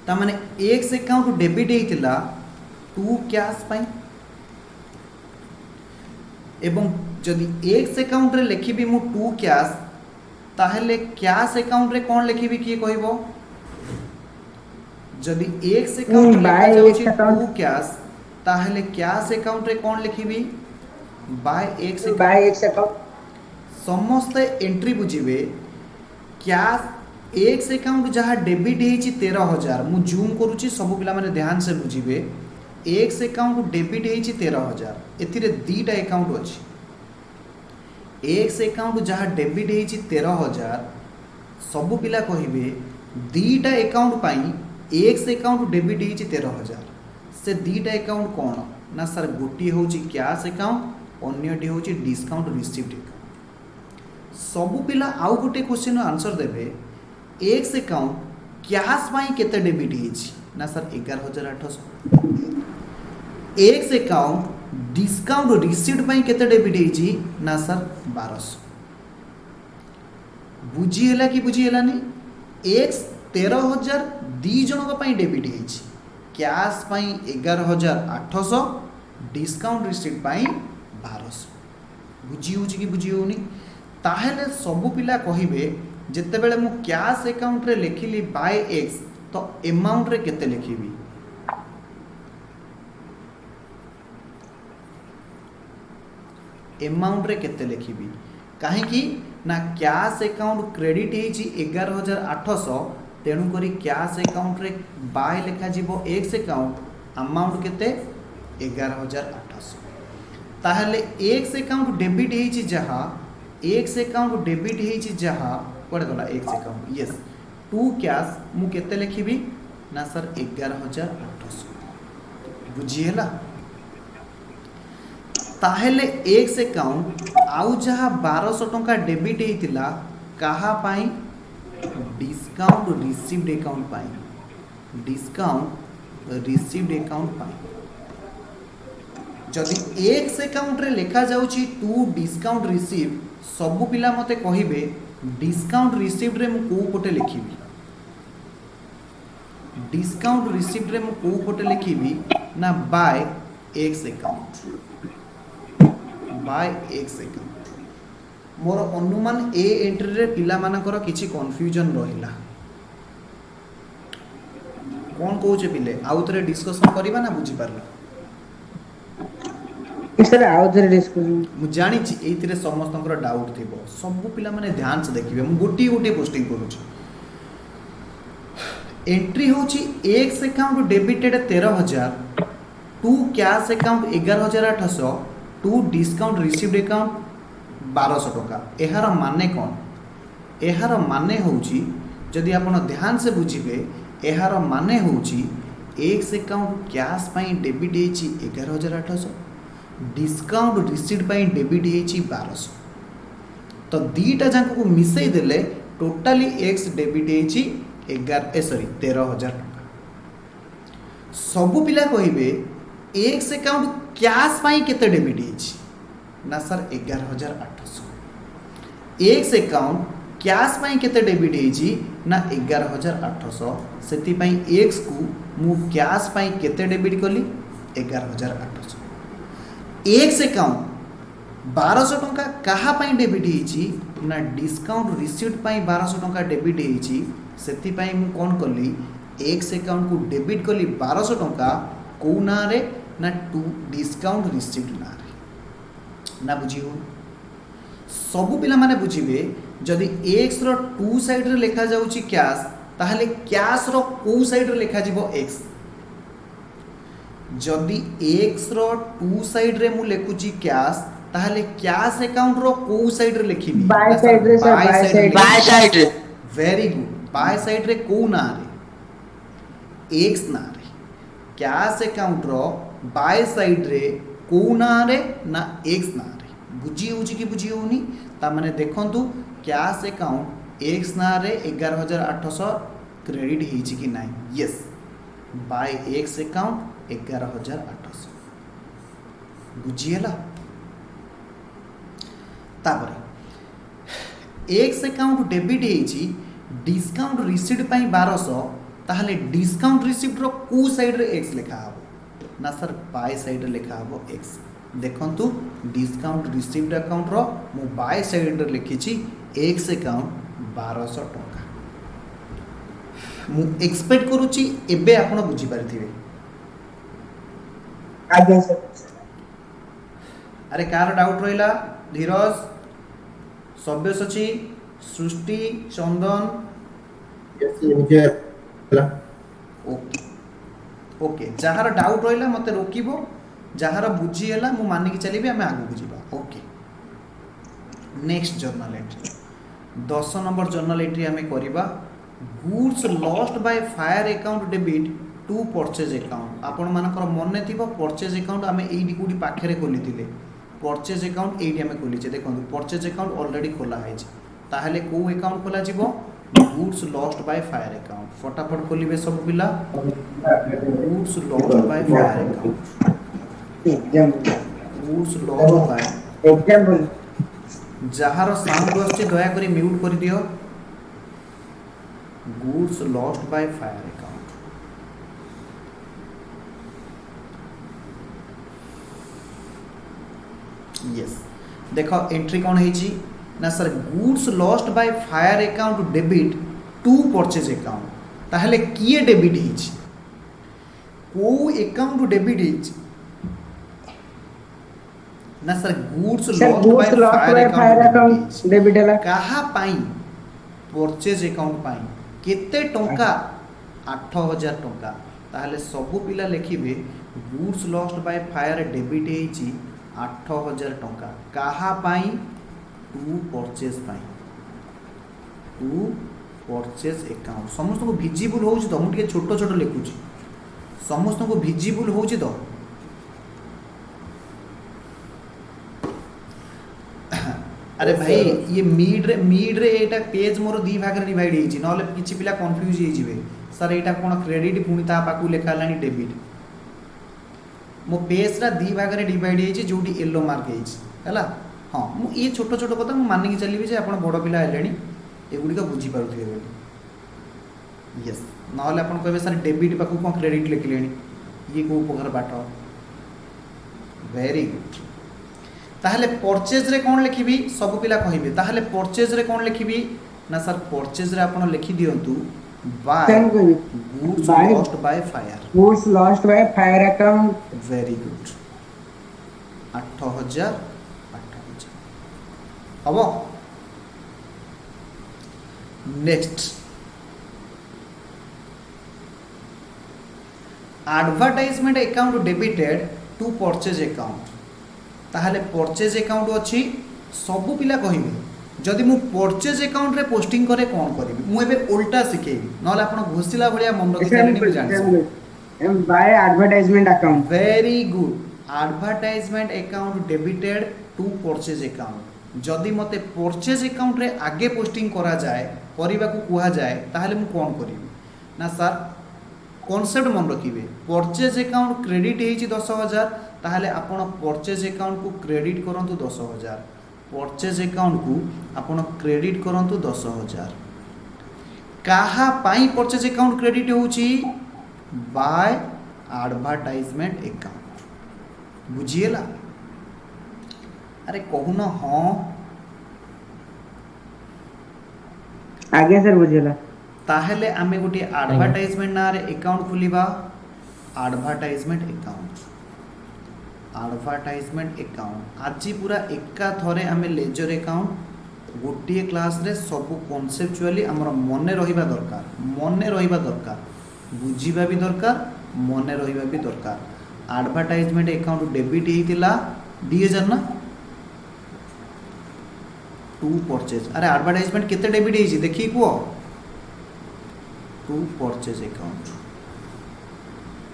तामाने एक्स अकाउंट डेबिट होइतिला टू कैश पाई एवं जदि एक्स अकाउंट रे लिखिबी मु टू कैश ताहले कैश अकाउंट रे कोन लिखिबी किए कहबो जदि एक्स अकाउंट बाय लिखा एक्स जाउची अकाउंट टू कैश ताहले कैश अकाउंट रे कोन लिखिबी by X by X account समस्त एंट्री बुझिबे कैश एक्स अकाउंट जहाँ डेबिट होइछि 13,000 मु जूम करूची सब पिला माने ध्यान से बुझिबे एक्स अकाउंट डेबिट होइछि 13,000 एथिरे दीटा अकाउंट अछि एक्स अकाउंट जहाँ डेबिट होइछि 13,000 सब पिला कहिबे दीटा अकाउंट पाई एक्स अकाउंट डेबिट होइछि 13,000 से दीटा अकाउंट कोन ना सर गोटी होउछि कैश अकाउंट अन्यटी होउछि डिस्काउंट रिसीव्ड अकाउंट सब पिला आउ गोटे क्वेश्चन आंसर देबे एक्स अकाउंट कैश पाई केते डेबिट होइछि ना sir 11,800 X account discount received पाई केते डेबिट होइछि ना सर 1200 बुझी हैला कि बुझी हैलानी एक्स 13,000 दी जनक पाई डेबिट होइछि कैश पाई 11,800 डिस्काउंट रिसीव्ड पाई 1200 बुझी होउछि कि बुझी होउनी ताहेले सब पिला कहिबे जिते बेले मु कैश अकाउंट रे लिखिली बाय एक्स तो अमाउंट रे केते लिखिबी अमाउंट रे केते लिखिबी काहे कि ना कैश अकाउंट क्रेडिट हेची 11,800 तेणु करी कैश अकाउंट रे बाय लिखा जीवो एक्स अकाउंट अमाउंट केते 11,800 ताहले एक्स अकाउंट डेबिट हेची जहा एक्स अकाउंट डेबिट हेची जहा कोड़े गला X account yes to cash मु केते लिखिबी ना सर 11,800 बुझी हैला ताहेले एक्स अकाउंट आउ जहा 1200 टंका डेबिट हेतिला कहा पाई डिस्काउंट रिसीव्ड अकाउंट पाई डिस्काउंट रिसीव्ड अकाउंट पाई जदि एक्स अकाउंट रे लिखा जाउची टू डिस्काउंट रिसीव सब पिला मते कहिबे डिस्काउंट रिसीव्ड रे मु को पटे लिखिबी डिस्काउंट रिसीव्ड रे मु को पटे लिखिबी ना by X account by X account मोर अनुमान ए एंट्री रे पिला मानकर किछि कंफ्यूजन रहिला कोन कहूचे पिले आउ थरे डिस्कशन करिबा ना बुझी पारला सर आउ थरे डिस्कशन मु जानि छी एइथिरे समस्तंकर डाउट थिबो सब पिला माने ध्यान से देखिबे मु गोटी गोटी पोस्टिंग करूची एंट्री होची X account debited 13,000 to cash account 11,800 to discount received account 1200 टका एहार माने कोन एहार माने होची जदि आपण ध्यान से बुझिबे एहार माने होची एक्स अकाउंट कैश पाई डेबिट हेची 11,800 डिस्काउंट रिसीव्ड पाई डेबिट हेची 1200 तो दीटा जाक को मिसई देले टोटाली एक्स डेबिट हेची 13,000 टका सब पिला कहिबे एक्स अकाउंट कैश पाई केते डेबिट हेची ना सर 11,800 एक्स अकाउंट कैश पाई केते डेबिट हेची ना 11,800 सेति पाई एक्स को मु कैश पाई केते डेबिट कली 11,800 एक्स अकाउंट 1200 टंका कहा पाई डेबिट होईची ना डिस्काउंट रिसीट पाई 1200 टंका डेबिट होईची सेति पाई मु कोन कली एक्स अकाउंट को डेबिट कली 1200 टंका को ना रे ना टू डिस्काउंट रिसीट ना रे ना बुझियो सबु पिला माने बुझिबे जदि एक्स रो टू साइड रे लिखा जाउची कैश ताहले कैश रो को साइड रे लिखा जिवो एक्स जदि एक्स रो टू साइड रे मु लिखुची कैश ताहले कैश अकाउंट रो को साइड रे लिखिबी बाय साइड रे सर बाय साइड रे वेरी गुड बाय साइड रे को ना रे एक्स ना रे कैश अकाउंट रो बाय साइड रे को ना रे ना एक्स ना रे बुझी होची कि बुझी होनी ता माने देखंतु कैश अकाउंट एक्स ना रे 11800 क्रेडिट हिची कि नाही यस बाय एक्स अकाउंट 11800 बुझिएला तापरे एक्स अकाउंट डेबिट होईची डिस्काउंट रिसीट पाई 1200 ताहले डिस्काउंट रिसीट रो को साइड रे एक्स लिखा हबो ना सर बाय साइड रे लिखा हबो एक्स देखंतु डिस्काउंट रिसीव्ड अकाउंट रो मु बाय साइड रे लिखिची एक्स अकाउंट 1200 टंका मु एक्सपेक्ट करूची एबे आपण बुझी पारथिबे आगे सर अरे कार डाउट रहिला धीरज सब्यसची सृष्टि चंदन यस मुझे ओके ओके जहार डाउट रहिला मते रोकिबो जहार बुझी हैला मु मानि कि चलीबे हमें आगु बुझीबा okay next journal entry 10 number journal entry हमें करिबा goods lost by fire account debit to purchase account आपण मानकर मन थिबो परचेज अकाउंट हमें एडी कुडी पाखरे खोलिथिले परचेज अकाउंट एडी हमें खोलिचे देखंतु परचेज अकाउंट ऑलरेडी खोला है ताहले को अकाउंट खोला जीवो goods lost by fire account फटाफट खोलिबे सब पिला goods lost by fire account goods lost by example जहार साउंड आछे दया करी म्यूट कर दियो goods lost by fire account yes देखो एंट्री कौन है ना sir goods lost by fire account debit to purchase account ताहले किए डेबिट हिच को अकाउंट डेबिट हिच ना sir goods lost by fire account debit हला कहा पाई परचेज अकाउंट पाई केते टंका 8000 टंका ताहले सबु पिला लिखिबे goods lost by fire debit हेची 8000 टंका कहा पाई टू परचेज पाई टू परचेज अकाउंट समस्त को विजिबल होउची तो मु छोट छोट लिखुची समस्त को विजिबल होउची तो अरे भाई ये मीड रे एटा पेज मोर दी भाग रे डिवाइड हेची नले किछि पिला कंफ्यूज हे जिवे सर एटा कोन क्रेडिट पुनी ता पाकू लेखा लानी डेबिट मो पेज रा दी भाग रे डिवाइड हेची जोटी येलो मार्क हेची हला हां मु ये छोट छोट कथा मु मानि के चलीबे जे आपण बड़ पिला हेलेनी एगुडी का बुझी पारुथिबे बोली यस नले आपण कहबे सर डेबिट पाकू कोन क्रेडिट लिखलेनी ये को उपकार बाटो वेरी गुड ताहले परचेज रे कौन लिखिबी सब पिला कहिबे ताहले परचेज रे कौन लिखिबी ना सर परचेज रे आपण लिखि दियंतु by goods lost by fire goods lost by fire account very good 8000 हबो next advertisement account debited to purchase account ताहले परचेज अकाउंट अच्छी सबु पिला कहिबे जदि मु परचेज अकाउंट रे पोस्टिंग करे कोन करबी मु एबे उल्टा सिखेबी नले आपण घोषिला भलिया मन रखि चलेनी मु जानि by advertisement account very good advertisement account debited to purchase account जदि मते परचेज अकाउंट रे आगे पोस्टिंग करा जाए परिबा को कुहा जाए ताहले मु कोन करबी ना सर कॉन्सेप्ट मन रखिबे परचेज अकाउंट क्रेडिट हेची 10000 ताहले आपण परचेज अकाउंट को क्रेडिट करंतु 10000 परचेज अकाउंट को आपण क्रेडिट करंतु 10000 काहा पाई परचेज अकाउंट क्रेडिट होची बाय एडवर्टाइजमेंट अकाउंट बुझिएला अरे कहून हाँ आगे सर बुझेला ताहेले आमे गोटे एडवर्टाइजमेंट ना रे अकाउंट खोलिबा एडवर्टाइजमेंट अकाउंट आज पूरा एका थरे आमे लेजर अकाउंट गोटे क्लास रे सब कॉन्सेप्चुअली हमर मने रहिबा दरकार बुझिबा भी दरकार मने रहिबा भी दरकार एडवर्टाइजमेंट अकाउंट डेबिट हेतिला 2000 ना टू परचेज अरे एडवर्टाइजमेंट केते डेबिट हेछि देखि को टू परचेज अकाउंट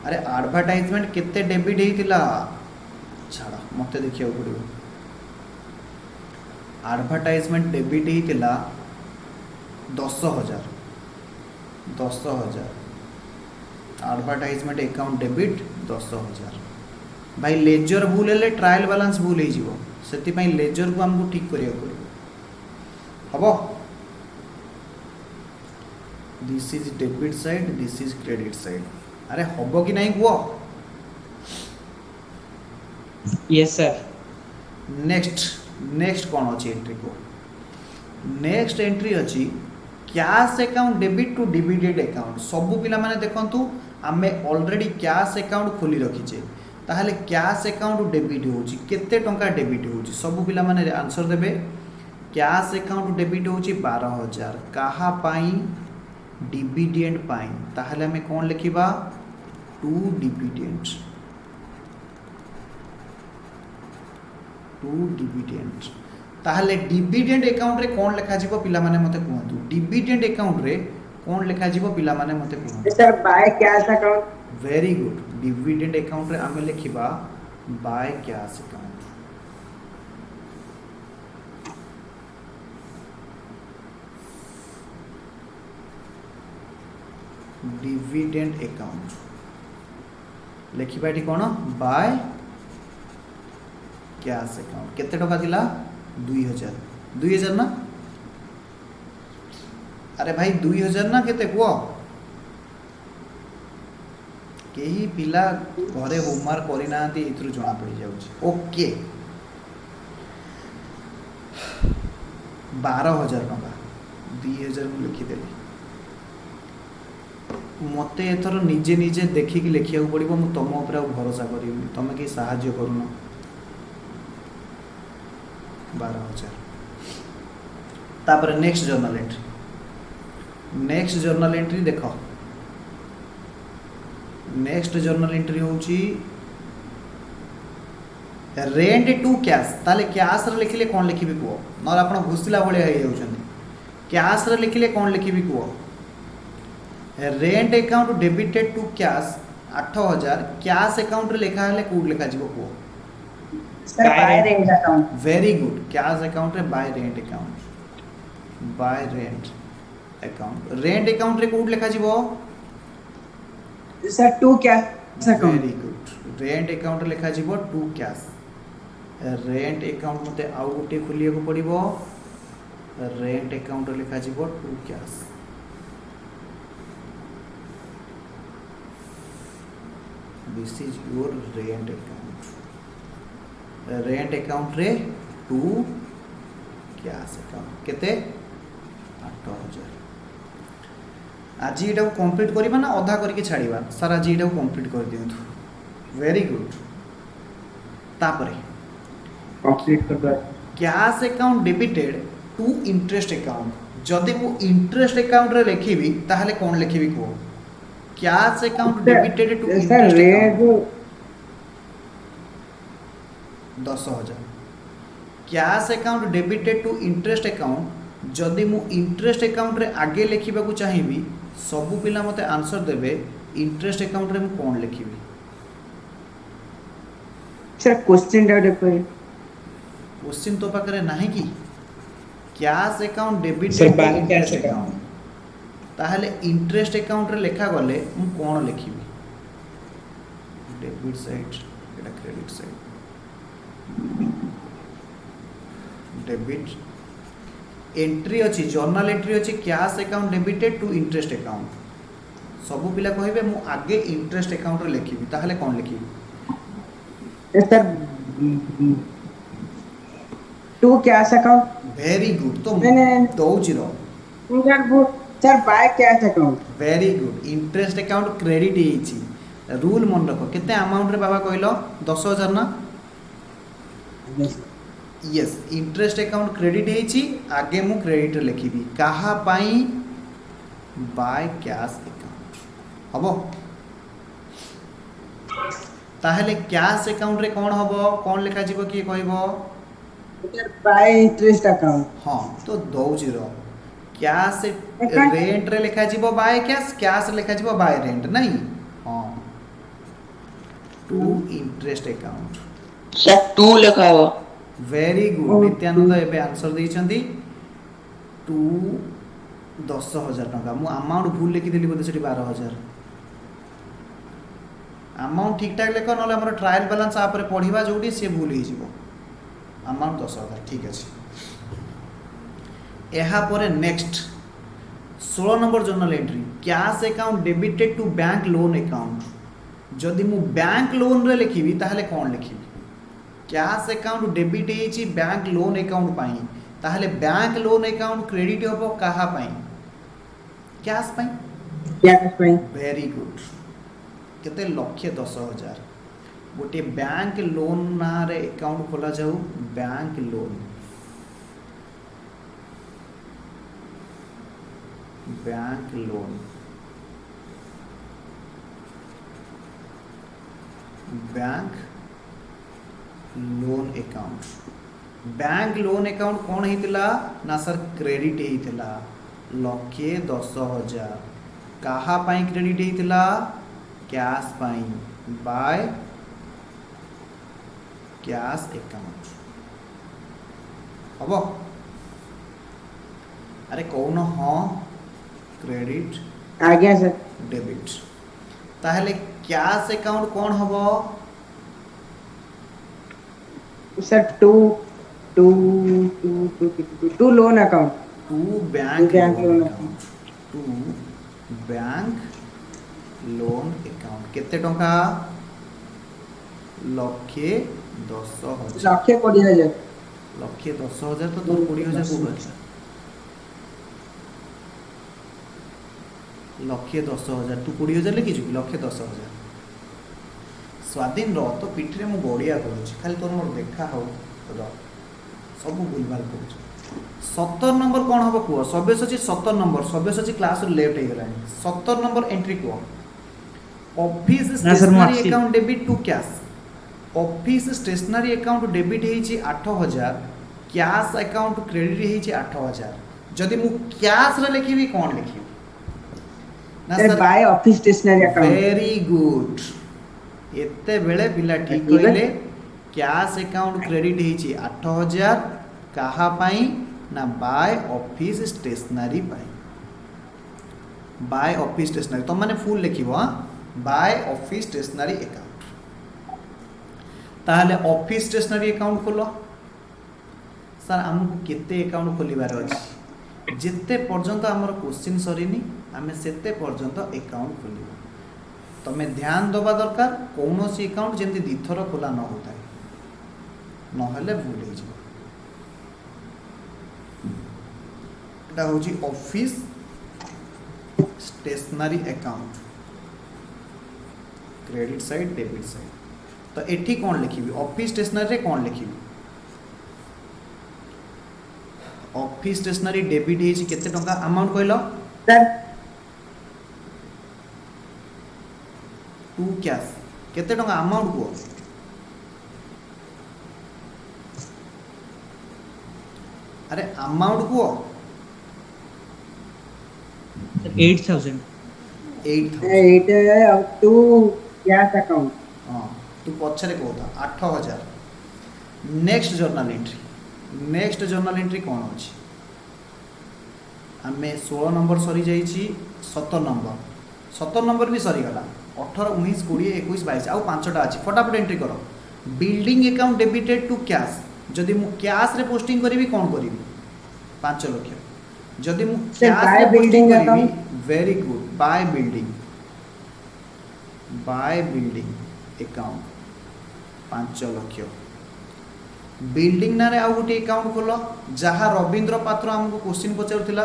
अरे एडवर्टाइजमेंट केते डेबिट हेतिला छाड़ा मते देखिया पड़िबो एडवर्टाइजमेंट डेबिट हेतिला 10000 एडवर्टाइजमेंट अकाउंट डेबिट 10000 भाई लेजर भूल हेले ट्रायल बैलेंस भूल हे जिवो सेति पई लेजर को हमको ठीक करिया पड़िबो हबो this is debit side this is credit side अरे हबो कि नहीं कुओ यस सर नेक्स्ट कौन अच्छी एंट्री को नेक्स्ट एंट्री अच्छी cash account debit to dividend account सबु पिला माने देखंतु आमे ऑलरेडी कैश अकाउंट खोली रखिचे ताहले कैश अकाउंट डेबिट होची केते टंका डेबिट होची सबु पिला माने आंसर देबे कैश अकाउंट डेबिट होची 12000 कहा पाई डिविडेंड पाई ताहले हमें कौन लिखिबा टू डिविडेंड ताहले डिविडेंड अकाउंट रे कौन लिखा जीवो पिला माने मते कहंतु डिविडेंड अकाउंट रे कौन लिखा जीवो पिला माने मते कहंतु sir by cash account very good dividend account रे आमे लिखिबा by cash account dividend account लिखिबा एठी कोन बाय कैश अकाउंट केते टका दिला 2000 ना अरे भाई 2000 ना केते को केही पिला घरे होमवर्क करि नांती इथरु जणा पड़ी जाउची ओके 12000 टका 2000 को लिखि देली मते एथर निजे निजे देखि कि लिखिया पड़िबो मु तम ऊपर भरोसा करिवनी तमे कि सहाय्य करूनो 12000 तापर नेक्स्ट जर्नल एंट्री देखो नेक्स्ट जर्नल एंट्री होची रेंट टू कैश ताले कैश रे लिखिले कोन लिखिबी को न आपण घुसिला भले हे जाउछन कैश रे लिखिले कोन लिखिबी को rent account debited to cash 8000 cash account रे लिखा हले कोड लिखा जीवो को sir by rent account very good cash account रे by rent account rent account रे कोड लिखा जीवो sir to cash account very good rent account रे लिखा जीवो टू कैश रेंट अकाउंट मते आउ गोटे खोलिया को पड़िबो रेंट अकाउंट रे लिखा जीवो to cash this is your rent account रे टू कैश अकाउंट केते 8000 आज एटा को कंप्लीट करबा ना आधा करके छाड़ीबा सारा जी एटा को कंप्लीट कर दियंतु वेरी गुड तापरे कंप्लीट कर दो cash account debited to interest account जदि मु इंटरेस्ट अकाउंट रे लिखिबी ताहले कोन लिखिबी को cash account debited to interest account 10000 cash account debited to interest account जदि मु इंटरेस्ट अकाउंट रे आगे लिखिबा को चाहिबी सब पिला मते आंसर देबे इंटरेस्ट अकाउंट रे मु कोन लिखिबी सर क्वेश्चन डाउट पे क्वेश्चन तो पाकरे नाही की cash account sir debited to by cash interest account account ताहले इंटरेस्ट अकाउंट रे लिखा गले मु कोन लिखिबी डेबिट साइड एटा क्रेडिट साइड डेबिट एंट्री अछि जर्नल एंट्री अछि cash account debited to interest account सब पिला कहबे मु आगे इंटरेस्ट अकाउंट रे लिखिबी ताहले कोन लिखिबी sir to cash account very good तो नहीं नहीं दौची रह नहीं, सर वो sir by cash account very good interest account credit ହେଇଛି रूल मन रख केते अमाउंट रे बाबा कहलो 10000 ना यस इंटरेस्ट अकाउंट क्रेडिट ହେଇଛି आगे मु क्रेडिट रे लिखिबी काहा पाई बाय कैश अकाउंट हबो ताहले कैश अकाउंट रे कोन हबो कोन लिखा जीवो की कहबो सर बाय इंटरेस्ट अकाउंट हां तो दौची रह कैश Account- रेंट रे लिखा जीवो बाय कैश कैश लिखा जीवो बाय रेंट नहीं हां टू इंटरेस्ट अकाउंट सर 2 लिखा हुआ वेरी गुड Oh, नित्यानंद एबे आंसर देइछंती टू 10000 टका मु अमाउंट भूल लिखि देली बोले सेठी 12000 अमाउंट ठीक ठाक लेख नले हमर ट्रायल बैलेंस आपरे पढिबा जोडी से भूल ही जीवो अमाउंट 10000 ठीक अछि एहा परे next 16 number journal entry cash account debited to bank loan account जदि मु बैंक लोन रे लिखिबी ताहले कोन लिखिबी कैश अकाउंट डेबिट हेची बैंक लोन अकाउंट पाई ताहले बैंक लोन अकाउंट क्रेडिट होबो कहा पाई कैश पाई कैश पाई वेरी गुड केते लक्ष्य 10000 गोटे बैंक लोन ना रे अकाउंट खोला जाऊ bank loan bank loan bank loan account bank loan account कौन होता ना सर क्रेडिट होता लक्षे 10000 कहा पाई क्रेडिट होता कैश पाई बाय कैश अकाउंट हम अरे कौन हाँ क्रेडिट आज्ञा सर डेबिट ताहले कैश अकाउंट कौन हम sir to loan account to bank bank loan loan account to bank loan account केते टंका लक्षे 10000 लक्षे 20,000 लक्षे 10000 तो तोर 20000 को बचा लक्षे 10000 तू 20000 लिखी छु लक्षे 10000 स्वाधीन रह तो पिठरे मु गड़िया करूँ खाली तोर मोर देखा हो सब भूलभाल कर 70 नंबर कौन हम कह सब्यस अच्छी 70 नंबर सब्यस अच्छी क्लास लेफ्ट हो गला 70 नंबर एंट्री कह ऑफिस ना सर, मैं स्टेशनरी आसी। Account debit to cash office stationery account debit होइछि 8000 कैश अकाउंट क्रेडिट होइछि 8000 जदि मु कैश रे लिखिबी कोन लिखिबी ना sir sir by office stationery account very good एते बेले पिला ठीक ठीक है। कहले कैश अकाउंट क्रेडिट होइछि 8000 कहा पाई ना बाय ऑफिस स्टेशनरी पाई बाय ऑफिस स्टेशनरी तो माने फुल लिखिबो हां बाय ऑफिस स्टेशनरी अकाउंट ताहले ऑफिस स्टेशनरी अकाउंट खोलो सर हमको केते अकाउंट खोलिबार अछि जेते पर्यंत हमर क्वेश्चन सरीनी आमे सेते पर्यंत अकाउंट खोलिबो तमे ध्यान दबा दरकार कौनसी अकाउंट जेंति दिथर खोला न होता है नहले भूल हो जाए एटा होची office stationery account credit side debit side तो एठी कौन लिखिबी ऑफिस स्टेशनरी रे कौन लिखिबी ऑफिस स्टेशनरी डेबिट हेची केते टंका अमाउंट कहलो सर टू कैश केते टंका अमाउंट को अरे अमाउंट को 8,000 8000 एट अप टू कैश अकाउंट हाँ तू पछरे कहता 8000 नेक्स्ट जर्नल एंट्री कौन अच्छी आम 16 नंबर सरी जाइए 70 नंबर भी सरीगला 18 19 20 21 22 आउ 5टा अच्छी फटाफट एंट्री कर building account debited to cash जदि मु कैश रे पोस्टिंग करी कौन करी 5 लाख जदि मु Sir, कैश buy रे पोस्टिंग building करी account? Very good by building account 5 lakh building ना रे आउ गोटे अकाउंट खोल जहाँ रविंद्र पात्र आमको क्वेश्चन पचारुला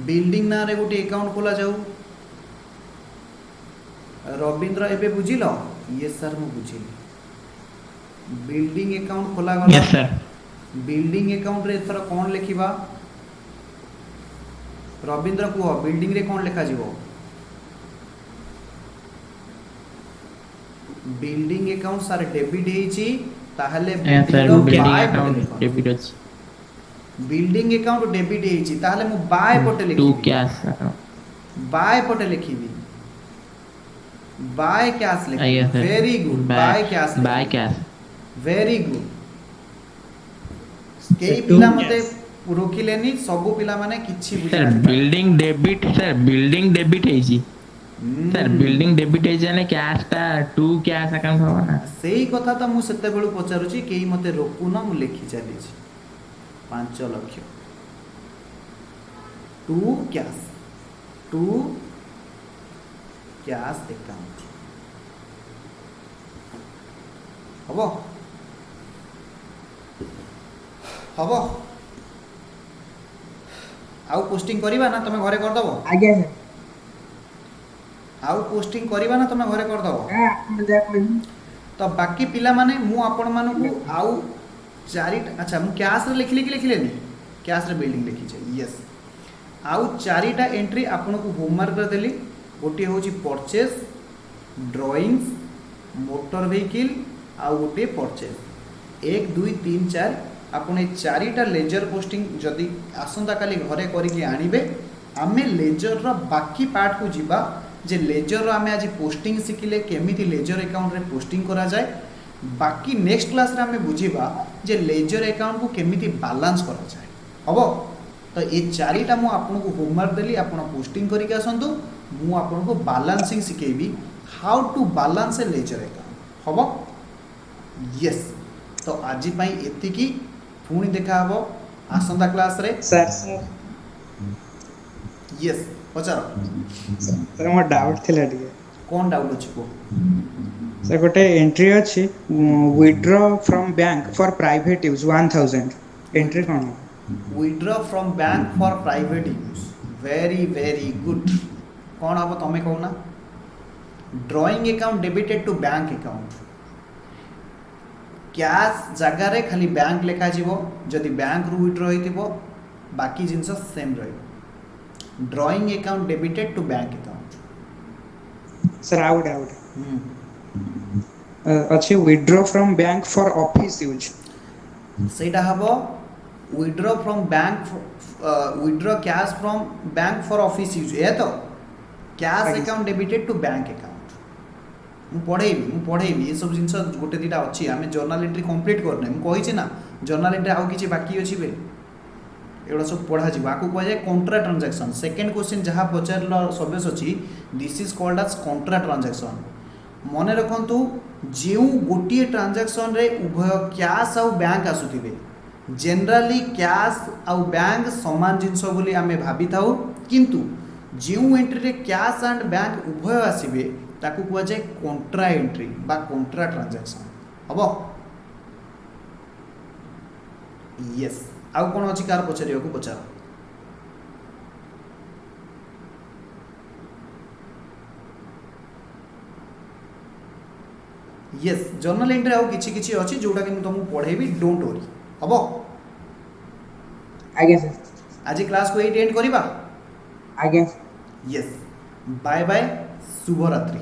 बिल्डिंग ना रे गोटे अकाउंट खोला जाऊ रविंद्र एबे बुझिल ये सर मु बुझिली बिल्डिंग अकाउंट खोला गला यस सर बिल्डिंग अकाउंट रे एथर कौन लिखिबा रविंद्र कुह बिल्डिंग रे कौन लिखा जीवो बिल्डिंग अकाउंट सारे डेबिट हेची ताहले yes sir building building bye account debit अछि बिल्डिंग अकाउंट डेबिट हेची ताहले मु बाय पटे टू लिखिबी कैश बाय पटे लिखिबी बाय कैश yes लिखिबी sir very good by cash by cash very good केई Two पिला मते cash. रोकिलेनी सबु पिला माने किछि सर बिल्डिंग डेबिट हेछि सर बिल्डिंग डेबिट हेछि ने कैश ता टू कैश अकाउंट हो ना सेई कथा तो मु सेते बेलु पचारुची केई मते रोकुन मु लेखि चली छी 5 लाख टू कैश अकाउंट हबो आउ पोस्टिंग करिबा ना तमे घरे कर दबो आज्ञा सर आउ पोस्टिंग करिबा ना तमे घरे कर दबो ଆପଣ ଯାହା କହିବେ तो बाकी पिला माने मु आपण मानकु आउ चारिटा अच्छा मु कैश रे लिखलेनी कैश रे बिल्डिंग लिखी छै यस आउ चारिटा एंट्री आपण को होमवर्क रे देली गोटे होची परचेज ड्राइंग्स मोटर व्हीकल आउ गोटे परचेज 1 2 3 4 आपण ए चारिटा लेजर पोस्टिंग जदी आसंता काली घरे करिके आनिबे आमे लेजर रो बाकी पार्ट को जिबा जे लेजर रो आमे आज पोस्टिंग सिखिले केमिति लेजर अकाउंट रे पोस्टिंग करा जाए बाकी नेक्स्ट क्लास रे आमे बुझिबा जे लेजर अकाउंट को केमिति बैलेंस करा जाए हबो तो ये चारिटा मु आपन को होमवर्क देली आपन पोस्टिंग करिके आसंतु मु आपन को बैलेंसिंग सिखेबी how to balance a ledger account हबो यस तो आज पई एतिकी पुणी देखा हबो आसंता क्लास रे सर सर यस पचार सर मोर डाउट थिला ଟିକେ कौन डाउट अछि को सर गोटे एंट्री अछि withdraw from bank for private use 1000 entry कोन withdraw from bank for private use very good कौन हम तमें कहना drawing account debited to bank account cash जगार खाली बैंक लेखा जीवो जदि बैंक रु विथड्रॉ होइतिबो बाकी जिंस सेम रहिबो drawing account debited to bank account sir out अछि withdraw from bank for office use सेटा हबो withdraw from bank withdraw cash from bank for office use ए तो cash account debited to bank account मु पढ़ेबी ये सब जिनस गोटे दीटा अच्छी आम जर्नाल एंट्री कंप्लीट करने मुझे कही ना जर्नाल एंट्री आउ कि बाकी अच्छी बेले एगुड़ा सब पढ़ा जी आपको कह जाए कॉन्ट्रा ट्रांजैक्शन सेकेंड क्वेश्चन जहाँ पचार सब्यस अच्छी this is called as contra transaction मन रखु जो गोटे ट्रांजैक्शन रे उभय कैश आउ बैंक आसुथिबे जनरली कैश आउ बैंक समान जिनस बोली आमे भाभी थाउ किंतु जो एंट्री रे कैश एंड बैंक उभय आसीबे ताकू कह जाए कॉन्ट्रा एंट्री बा कॉन्ट्रा ट्रांजैक्शन हबो यस आउ कोन अछि कार पचारियो को पचार यस जर्नल एंट्री आउ किछि किछि अछि जोडा कि तुमको पढेबी डोंट वरी हबो आज्ञा सर आज क्लास को एट एंड करिबा आज्ञा यस बाय बाय शुभ रात्रि।